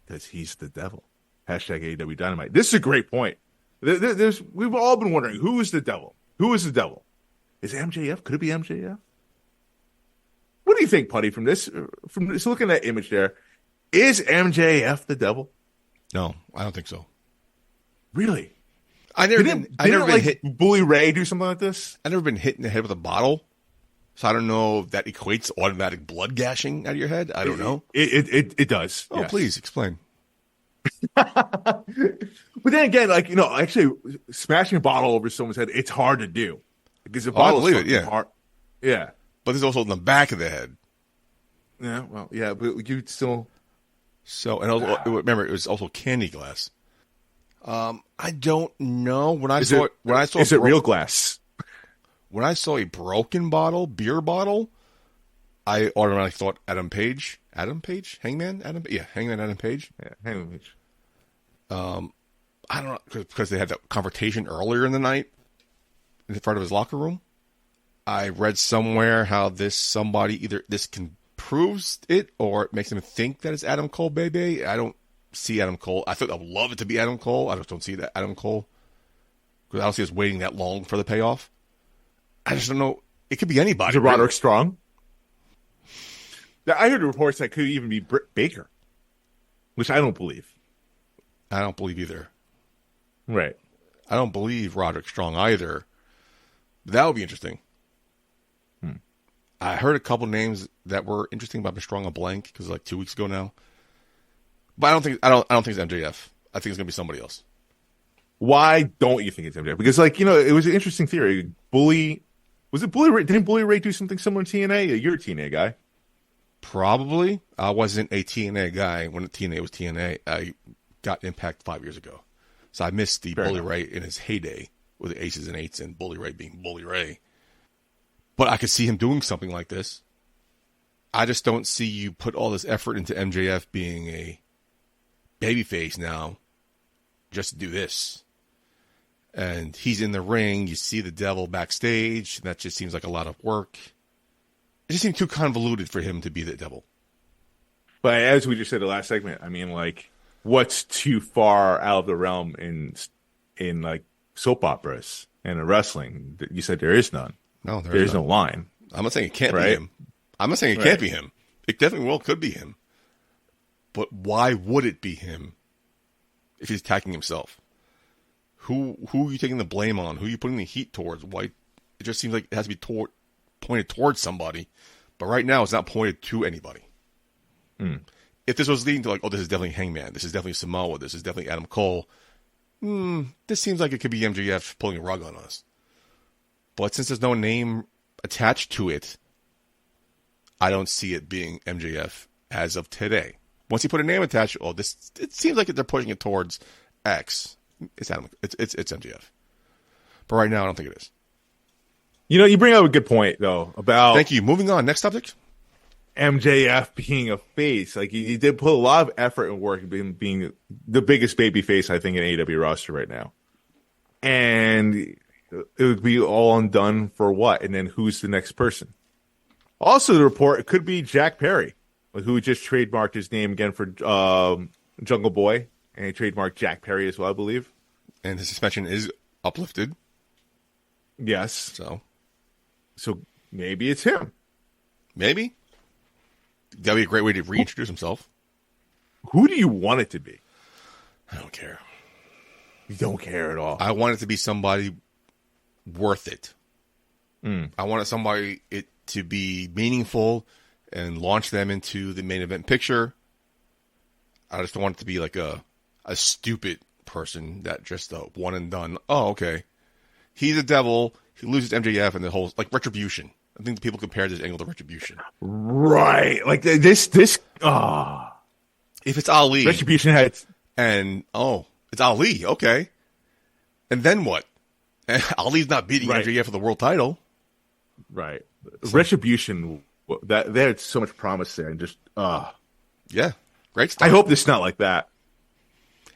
because he's the devil. Hashtag AEW Dynamite. This is a great point. We've all been wondering, who is the devil? Who is the devil? Is it MJF? Could it be MJF? What do you think, Putty, from this? From just looking at that image there, is MJF the devil? No, I don't think so. Really? I never been hit. Bully Ray do something like this? I've never been hit in the head with a bottle, so I don't know if that equates to automatic blood gashing out of your head. I don't know. It does. Oh, yes. Please explain. But then again, actually smashing a bottle over someone's head, it's hard to do because the bottle I believe it. Yeah, hard. Yeah. But there's also in the back of the head. Yeah. Well, yeah, but you still. So, and also, remember, it was also candy glass. I don't know when I saw it. Is it real glass? When I saw a broken beer bottle, I automatically thought Adam Page, Hangman Adam Page. Yeah, Hangman Page. I don't know because they had that confrontation earlier in the night in front of his locker room. I read somewhere how either this can proves it or it makes him think that it's Adam Cole, baby. I don't see Adam Cole. I would love it to be Adam Cole. I just don't see that Adam Cole. Because I don't see us waiting that long for the payoff. I just don't know. It could be anybody. Is it Roderick Strong? I heard reports that could even be Britt Baker, which I don't believe. I don't believe either. Right. I don't believe Roderick Strong either. That would be interesting. I heard a couple names that were interesting about Strong on blank because like 2 weeks ago now. But I don't think it's MJF. I think it's gonna be somebody else. Why don't you think it's MJF? Because it was an interesting theory. Was it Bully Ray? Didn't Bully Ray do something similar to TNA? You're a TNA guy. Probably. I wasn't a TNA guy when TNA was TNA. I got Impact 5 years ago. So I missed the Bully Ray in his heyday with the aces and eights and Bully Ray being Bully Ray. But I could see him doing something like this. I just don't see you put all this effort into MJF being a babyface now just to do this. And he's in the ring. You see the devil backstage. That just seems like a lot of work. It just seemed too convoluted for him to be the devil. But as we just said in the last segment, I mean, like, what's too far out of the realm in like soap operas and in wrestling? You said there is none. No, there is no line. I'm not saying it can't be him. I'm not saying it can't be him. It definitely could be him. But why would it be him if he's attacking himself? Who are you taking the blame on? Who are you putting the heat towards? Why? It just seems like it has to be pointed towards somebody. But right now, it's not pointed to anybody. If this was leading to this is definitely Hangman, this is definitely Samoa, this is definitely Adam Cole, this seems like it could be MJF pulling a rug on us. But since there's no name attached to it, I don't see it being MJF as of today. Once you put a name attached, it seems like they're pushing it towards X. It's Adam. It's MJF. But right now, I don't think it is. You bring up a good point though about. Thank you. Moving on. Next subject. MJF being a face, like he did put a lot of effort and work in being the biggest baby face I think in AEW roster right now, and it would be all undone for what? And then who's the next person? Also, the report it could be Jack Perry, who just trademarked his name again for Jungle Boy, and he trademarked Jack Perry as well, I believe. And his suspension is uplifted. Yes. So maybe it's him. Maybe. That'd be a great way to reintroduce himself. Who do you want it to be? I don't care. You don't care at all. I want it to be somebody worth it. I wanted somebody to be meaningful and launch them into the main event picture. I just don't want it to be like a stupid person that just a one and done. Oh, okay. He's a devil. He loses MJF and the whole Retribution. I think people compare this angle to Retribution. Right. Like this. If it's Ali. Retribution had. And, it's Ali. Okay. And then what? And Ali's not beating MJF for the world title. Right. Retribution, there's so much promise there. And just, yeah. Great stuff. I hope this is not like that.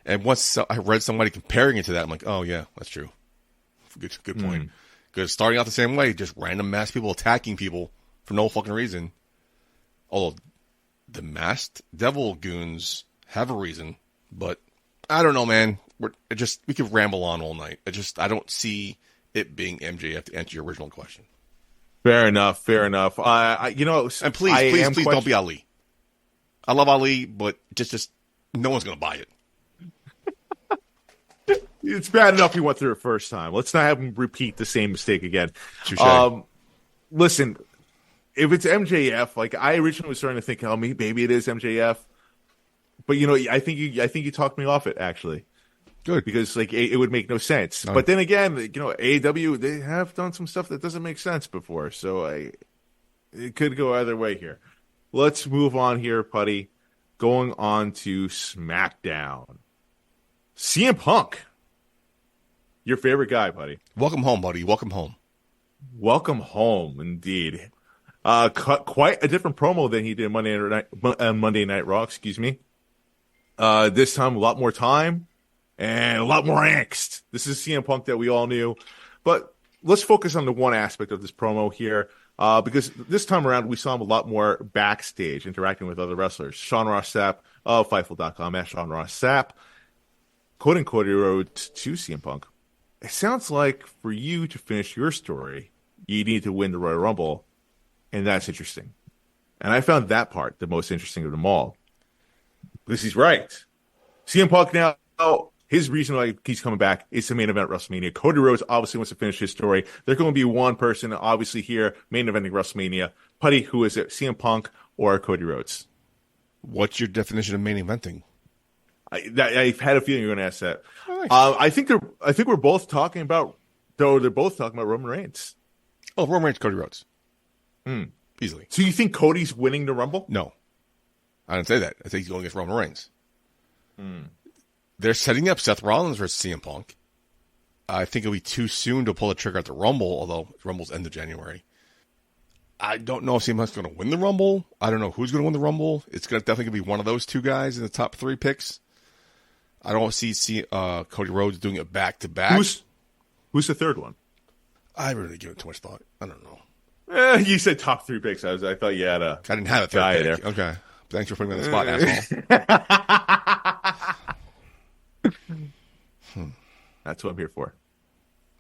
And once I read somebody comparing it to that, I'm like, oh, yeah, that's true. Good point. Because starting out the same way, just random masked people attacking people for no fucking reason. Although the masked devil goons have a reason, but I don't know, man. We could ramble on all night. I don't see it being MJF to answer your original question. Fair enough. And please don't be Ali. I love Ali, but just no one's gonna buy it. It's bad enough he went through it first time. Let's not have him repeat the same mistake again. Listen, if it's MJF, I originally was starting to think, maybe it is MJF, but I think you talked me off it actually. Good, because it would make no sense. But then again, AEW, they have done some stuff that doesn't make sense before, so it could go either way here. Let's move on here, Putty. Going on to SmackDown. CM Punk. Your favorite guy, Putty. Welcome home, buddy. Welcome home. Welcome home, indeed. Cut quite a different promo than he did Monday Night Raw, excuse me. This time, a lot more time and a lot more angst. This is CM Punk that we all knew. But let's focus on the one aspect of this promo here, because this time around we saw him a lot more backstage interacting with other wrestlers. Sean Ross Sapp of Fightful.com at Sean Ross Sapp, quoting Cody Rhodes to CM Punk. It sounds like for you to finish your story, you need to win the Royal Rumble, and that's interesting. And I found that part the most interesting of them all. Because he's right. CM Punk now, his reason why he's coming back is to main event WrestleMania. Cody Rhodes obviously wants to finish his story. There's going to be one person, obviously, here, main eventing WrestleMania. Putty, who is it, CM Punk or Cody Rhodes? What's your definition of main eventing? I've had a feeling you're going to ask that. Oh, nice. I think we're both talking about, though they're both talking about Roman Reigns. Oh, Roman Reigns, Cody Rhodes. Easily. So you think Cody's winning the Rumble? No. I didn't say that. I think he's going against Roman Reigns. They're setting up Seth Rollins versus CM Punk. I think it'll be too soon to pull the trigger at the Rumble, although Rumble's end of January. I don't know if CM Punk's going to win the Rumble. I don't know who's going to win the Rumble. It's definitely going to be one of those two guys in the top 3 picks. I don't see Cody Rhodes doing it back-to-back. Who's the third one? I really give it too much thought. I don't know. You said top 3 picks. I thought you had a. I didn't have a third guy pick. there. Okay. Thanks for putting me on the spot, asshole. That's what I'm here for.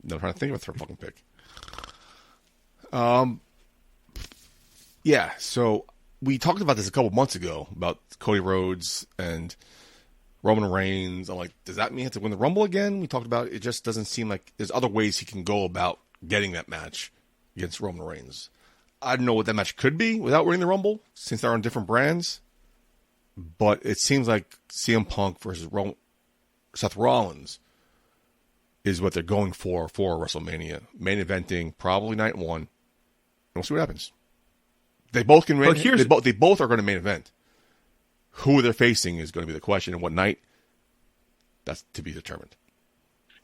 No, I'm trying to think of a third fucking pick. Yeah, so we talked about this a couple months ago about Cody Rhodes and Roman Reigns. I'm like, does that mean he has to win the Rumble again? We talked about it. Just doesn't seem like there's other ways he can go about getting that match against Roman Reigns. I don't know what that match could be without winning the Rumble, since they're on different brands. But it seems like CM Punk versus Seth Rollins is what they're going for WrestleMania. Main eventing, probably night 1. And we'll see what happens. They both can. They both are going to main event. Who they're facing is going to be the question, and what night, that's to be determined.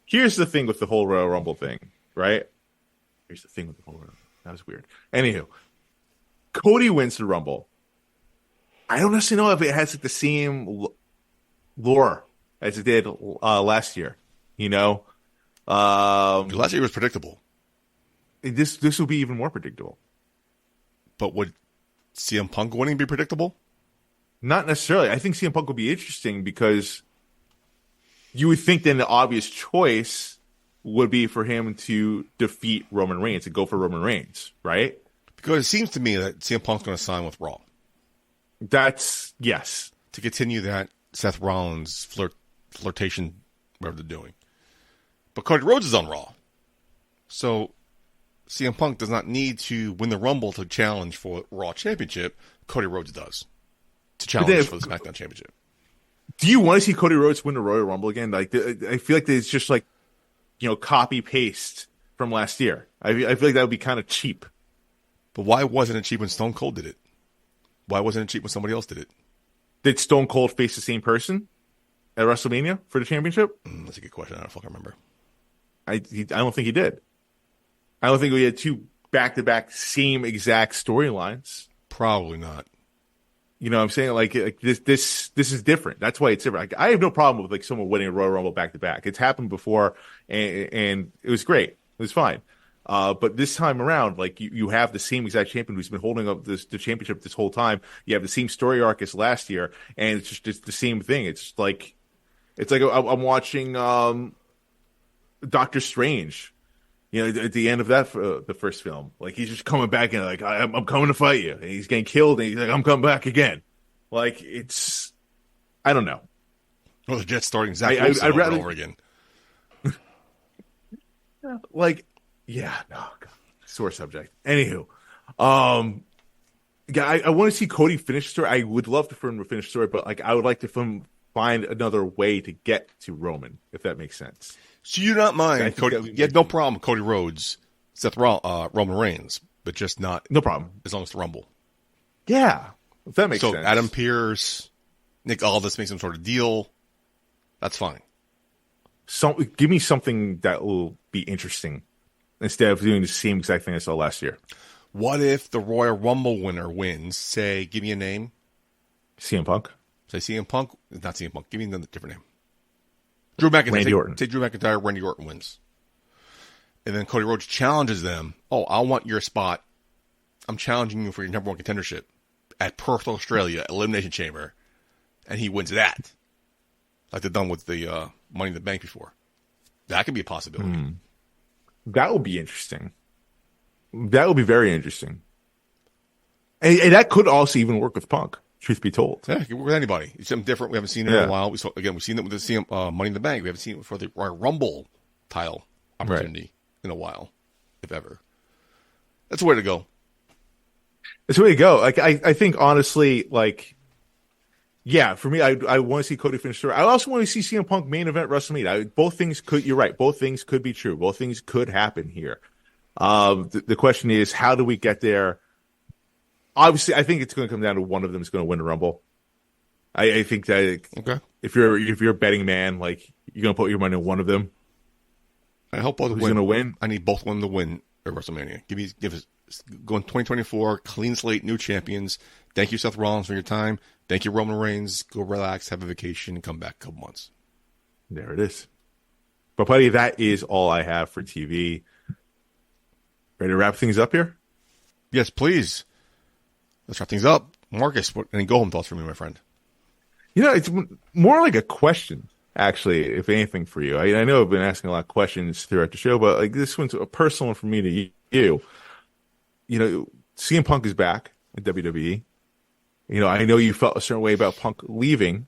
Here's the thing with the whole Royal Rumble thing, right? Here's the thing with the whole Royal Rumble. That was weird. Anywho, Cody wins the Rumble. I don't necessarily know if it has like the same lore as it did last year. You know, last year was predictable. This will be even more predictable. But would CM Punk winning be predictable? Not necessarily. I think CM Punk will be interesting because you would think then the obvious choice would be for him to defeat Roman Reigns, to go for Roman Reigns, right? Because it seems to me that CM Punk's going to sign with Raw. That's, yes. To continue that Seth Rollins flirtation, whatever they're doing. But Cody Rhodes is on Raw. So CM Punk does not need to win the Rumble to challenge for Raw Championship. Cody Rhodes does. To challenge for the SmackDown Championship. Do you want to see Cody Rhodes win the Royal Rumble again? Like, I feel like it's just like, you know, copy paste from last year. I feel like that would be kind of cheap. But why wasn't it cheap when Stone Cold did it? Why wasn't it cheap when somebody else did it? Did Stone Cold face the same person at WrestleMania for the championship? That's a good question. I don't fucking remember. I don't think he did. I don't think we had 2 back-to-back same exact storylines. Probably not. You know what I'm saying? Like this is different. That's why it's different. Like, I have no problem with like someone winning a Royal Rumble back-to-back. It's happened before, and it was great. It was fine. But this time around, like you have the same exact champion who's been holding up the championship this whole time. You have the same story arc as last year, and it's the same thing. It's like I'm watching Doctor Strange. You know, at the end of that the first film, like he's just coming back and like I'm coming to fight you, and he's getting killed, and he's like I'm coming back again. Like it's, I don't know. Well, the Jets starting Zach Wilson over and over again. Like. Yeah, no, God, sore subject. Anywho, yeah, I want to see Cody finish the story. I would love for him to finish the story, but like I would like to find another way to get to Roman, if that makes sense. So you don't mind Cody? You had no problem with Cody Rhodes, Roman Reigns, but just not no problem as long as the Rumble. Yeah, if that makes sense. So Adam Pearce, Nick Aldis make some sort of deal. That's fine. So give me something that will be interesting. Instead of doing the same exact thing I saw last year. What if the Royal Rumble winner wins? Say, give me a name. CM Punk. Say CM Punk. It's not CM Punk. Give me a different name. Drew McIntyre. Randy Orton. Say Drew McIntyre, Randy Orton wins. And then Cody Rhodes challenges them. Oh, I want your spot. I'm challenging you for your number one contendership at Perth, Australia, Elimination Chamber. And he wins that. Like they've done with the Money in the Bank before. That could be a possibility. That would be interesting. That would be very interesting. And that could also even work with Punk, truth be told. Yeah, it could work with anybody. It's something different. We haven't seen it in a while. We've seen it with the Money in the Bank. We haven't seen it for the Royal Rumble title opportunity in a while, if ever. That's the way to go. It's the way to go. Like I think honestly, like, yeah, for me, I want to see Cody finish the story. I also want to see CM Punk main event WrestleMania. Both things could. You're right. Both things could be true. Both things could happen here. The question is, how do we get there? Obviously, I think it's going to come down to one of them is going to win the Rumble. I think that if you're a betting man, like you're going to put your money on one of them. I hope both win. Who's going to win? I need both of them to win at WrestleMania. Give us going 2024 clean slate, new champions. Thank you, Seth Rollins, for your time. Thank you, Roman Reigns. Go relax, have a vacation, and come back a couple months. There it is. But buddy, that is all I have for TV. Ready to wrap things up here? Yes, please. Let's wrap things up. Marcus, any go-home thoughts for me, my friend? It's more like a question, actually, if anything, for you. I know I've been asking a lot of questions throughout the show, but like this one's a personal one for me to you. CM Punk is back at WWE. I know you felt a certain way about Punk leaving.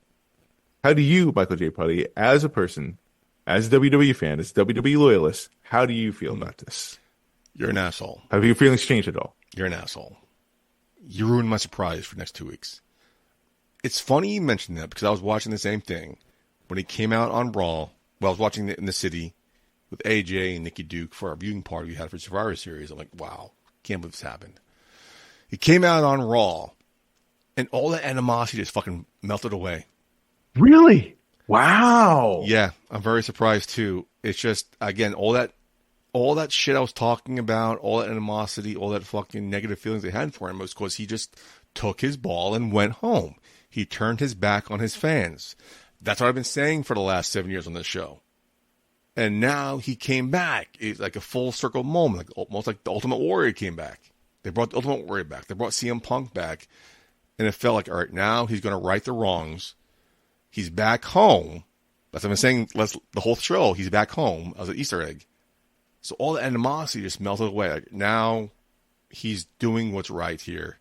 How do you, Michael J. Putty, as a person, as a WWE fan, as a WWE loyalist, how do you feel about this? You're an asshole. Have your feelings changed at all? You're an asshole. You ruined my surprise for the next 2 weeks. It's funny you mentioned that because I was watching the same thing when he came out on Raw. Well, I was watching it in the city with AJ and Nikki Duke for our viewing party we had for Survivor Series. I'm like, wow, can't believe this happened. He came out on Raw, and all that animosity just fucking melted away. Really? Wow. Yeah, I'm very surprised too. It's just, again, all that shit I was talking about, all that animosity, all that fucking negative feelings they had for him was because he just took his ball and went home. He turned his back on his fans. That's what I've been saying for the last 7 years on this show. And now he came back. It's like a full circle moment, almost like the Ultimate Warrior came back. They brought the Ultimate Warrior back. They brought CM Punk back. And it felt like, all right, now he's going to right the wrongs. He's back home. That's what I've been saying the whole show. He's back home as an Easter egg. So all the animosity just melted away. Like, now he's doing what's right here.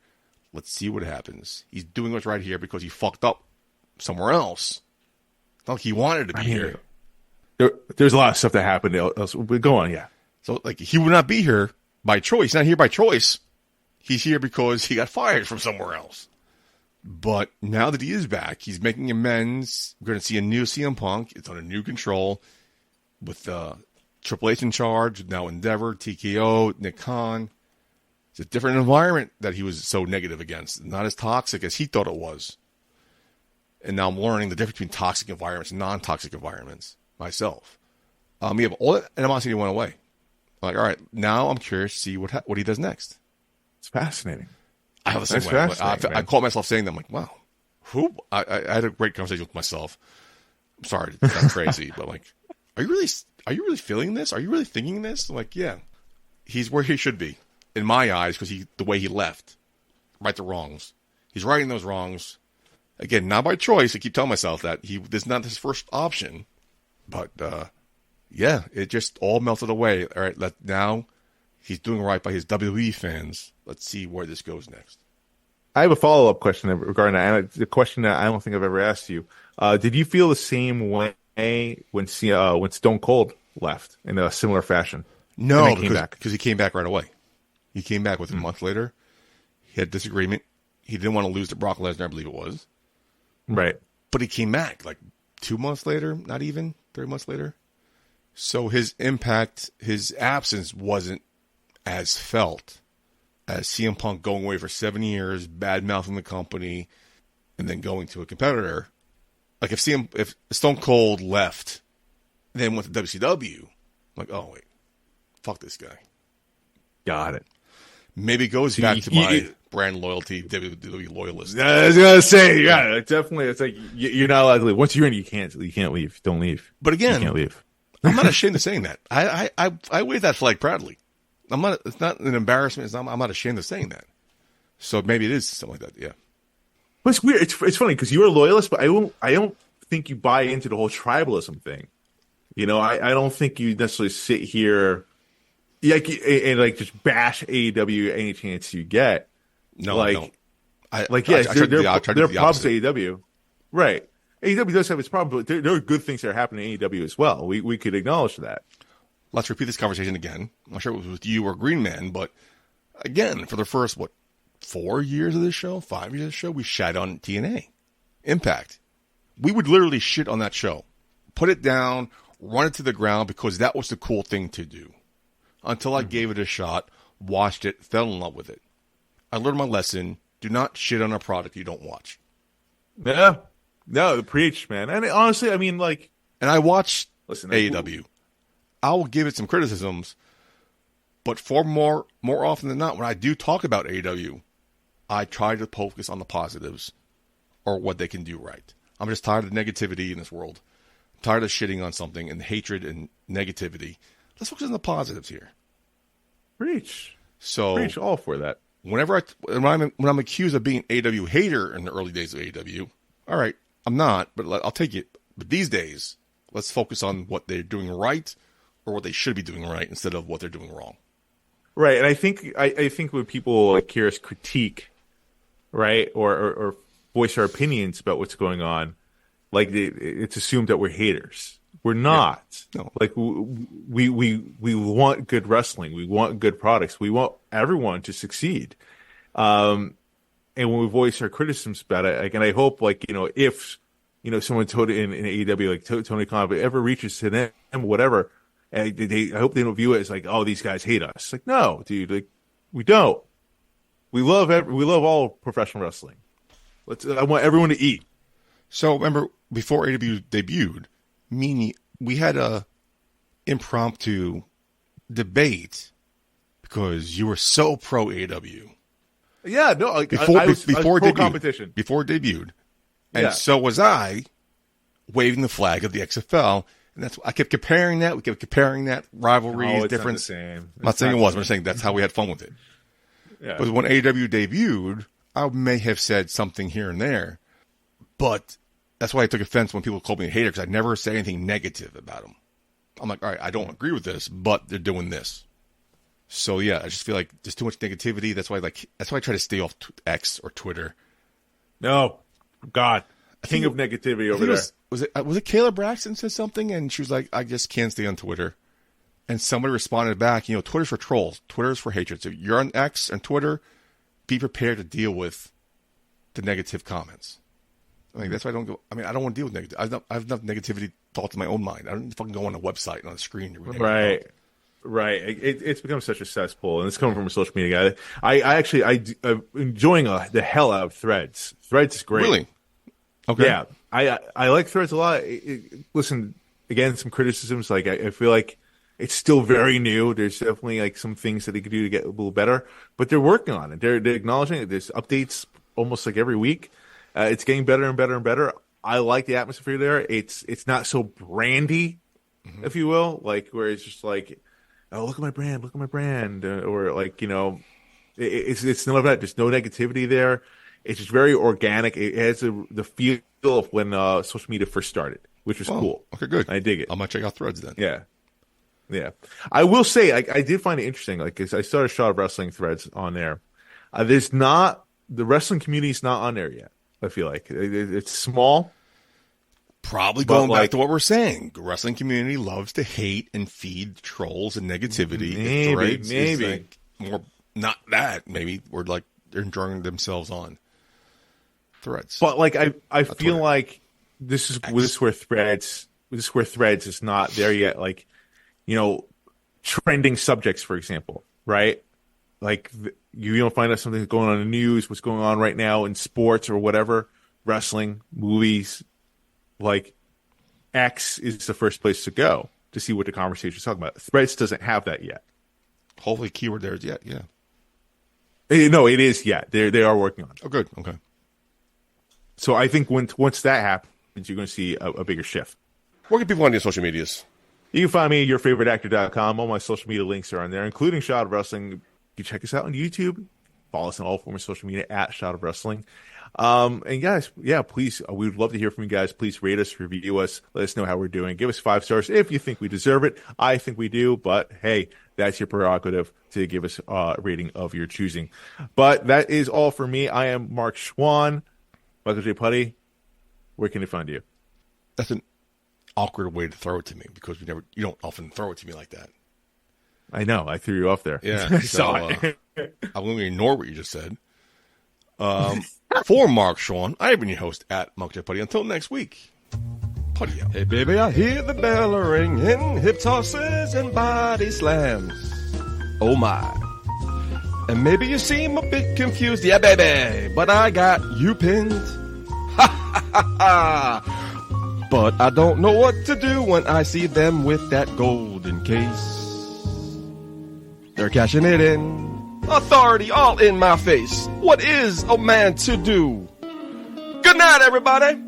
Let's see what happens. He's doing what's right here because he fucked up somewhere else. It's not like he wanted to be here. There's a lot of stuff that happened. Go on, yeah. So, like, he would not be here by choice. He's not here by choice. He's here because he got fired from somewhere else. But now that he is back, he's making amends. We're going to see a new CM Punk. It's on a new control with Triple H in charge, now Endeavor, TKO, Nick Khan. It's a different environment that he was so negative against. Not as toxic as he thought it was. And now I'm learning the difference between toxic environments and non-toxic environments myself. Yeah, but all that animosity went away. I'm like, all right, now I'm curious to see what he does next. It's fascinating. I have the same way. I caught myself saying that. I'm like, wow. Who? I had a great conversation with myself. I'm sorry to sound crazy, but like, are you really feeling this? Are you really thinking this? I'm like, yeah. He's where he should be, in my eyes, because the way he left. Right the wrongs. He's righting those wrongs. Again, not by choice. I keep telling myself that. This is not his first option. But, yeah, it just all melted away. All right, now he's doing right by his WWE fans. Let's see where this goes next. I have a follow-up question regarding that. The question that I don't think I've ever asked you. Did you feel the same way when Stone Cold left in a similar fashion? No, because he came back right away. He came back within a month later. He had disagreement. He didn't want to lose to Brock Lesnar, I believe it was. Right. But he came back like 2 months later, not even 3 months later. So his impact, his absence wasn't as felt as CM Punk going away for 7 years, bad-mouthing the company, and then going to a competitor. Like if Stone Cold left, then went to WCW, I'm like, oh wait, fuck this guy. Got it. Maybe it goes back to my brand loyalty, WWE loyalist. I was gonna say, yeah, definitely. It's like you're not allowed to leave. Once you're in, you can't leave. Don't leave. But again, you can't leave. I'm not ashamed of saying that. I wave that flag proudly. I'm not. It's not an embarrassment. I'm not ashamed of saying that. So maybe it is something like that. Yeah. But it's weird. It's funny because you're a loyalist, but I don't think you buy into the whole tribalism thing. You know, I don't think you necessarily sit here and like just bash AEW any chance you get. No, like, I don't. There are problems to AEW, right? AEW does have its problems, but there are good things that are happening in AEW as well. We could acknowledge that. Let's repeat this conversation again. I'm not sure it was with you or Green Man, but again, for the first 4 years of this show, 5 years of the show, we shat on TNA, Impact. We would literally shit on that show, put it down, run it to the ground because that was the cool thing to do. Until I gave it a shot, watched it, fell in love with it. I learned my lesson. Do not shit on a product you don't watch. Yeah. No, preach, man. And honestly, I mean, like... And I watched AEW. I will give it some criticisms, but more often than not, when I do talk about AEW, I try to focus on the positives or what they can do right. I'm just tired of negativity in this world. I'm tired of shitting on something and hatred and negativity. Let's focus on the positives here. Preach. So preach all for that. When I'm accused of being an AEW hater in the early days of AEW, all right, I'm not, but I'll take it. But these days, let's focus on what they're doing right or what they should be doing right instead of what they're doing wrong. Right, and I think when people like hear us critique, right, or voice our opinions about what's going on, like it's assumed that we're haters. We're not. Yeah. No. Like we want good wrestling. We want good products. We want everyone to succeed. And when we voice our criticisms about it, like, and I hope, like, if someone told in AEW, like Tony Khan, if it ever reaches to them, whatever, and I hope they don't view it as like, oh, these guys hate us. Like, no, dude, like we don't. We love all professional wrestling. I want everyone to eat. So remember, before AEW debuted, we had a impromptu debate because you were so pro AEW. Yeah, no, like, before I was pro debuted, competition. Before it debuted. And so was I, waving the flag of the XFL. And I kept comparing that. We kept comparing that. Rivalries, it's different. Not the same. I'm not saying it was, but I'm saying that's how we had fun with it. Yeah. But when AEW debuted, I may have said something here and there. But that's why I took offense when people called me a hater, because I never said anything negative about them. I'm like, all right, I don't agree with this, but they're doing this. So yeah, I just feel like there's too much negativity. That's why I try to stay off X or Twitter. No, God, king of negativity over there. Was it Kayla Braxton said something, and she was like, I just can't stay on Twitter. And somebody responded back, Twitter's for trolls. Twitter's for hatred. So you're on X and Twitter, be prepared to deal with the negative comments. I mean, that's why I don't go. I mean, I don't want to deal with negative. I have enough negativity thoughts in my own mind. I don't fucking go on a website and on a screen to read. Right. It's become such a cesspool, and it's coming from a social media guy. I'm enjoying the hell out of Threads. Threads is great. Really? Okay. Yeah, I like Threads a lot. Listen, again, some criticisms. Like I feel like it's still very new. There's definitely like some things that they could do to get a little better, but they're working on it. They're acknowledging it. There's updates almost like every week. It's getting better and better and better. I like the atmosphere there. It's not so brandy, if you will, like where it's just like, oh, look at my brand, or like it's none of that. There's no negativity there. It's just very organic. It has the feel of when social media first started, which was cool. Okay, good. I dig it. I might check out Threads then. Yeah. I will say, I did find it interesting. Like, 'cause I started Shot of Wrestling Threads on there. The wrestling community is not on there yet. I feel like it's small. Probably going back to what we're saying. The wrestling community loves to hate and feed trolls and negativity. Maybe. Like more, not that. Maybe we're like they're enjoying themselves on Threads. But like I feel like this is where Threads is not there yet. Like, trending subjects, for example, right? Like you don't find out something that's going on in the news, what's going on right now in sports or whatever, wrestling, movies. Like X is the first place to go to see what the conversation is talking about. Threads doesn't have that yet. Hopefully, keyword there is yet. Yeah. No, it is yet. They are working on it. Oh, good. Okay. So I think once that happens, you're going to see a bigger shift. Where can people find you on social medias? You can find me at yourfavoriteactor.com. All my social media links are on there, including Shot of Wrestling. You can check us out on YouTube. Follow us on all forms of social media at Shot of Wrestling. And guys, yeah, please, we would love to hear from you guys. Please rate us, review us, let us know how we're doing. Give us 5 stars if you think we deserve it. I think we do, but hey, that's your prerogative to give us a rating of your choosing. But that is all for me. I am Mark Schwann. Michael J. Putty, where can they find you? That's an awkward way to throw it to me because you don't often throw it to me like that. I know, I threw you off there. Yeah, I saw it. I'm going to ignore what you just said. For Mark Schwann, I've been your host at Mark J. Putty. Until next week, Putty out. Hey, baby, I hear the bell ringing, hip tosses and body slams. Oh, my. And maybe you seem a bit confused. Yeah, baby, but I got you pinned. Ha, ha, ha, ha. But I don't know what to do when I see them with that golden case. They're cashing it in. Authority all in my face. What is a man to do? Good night, everybody.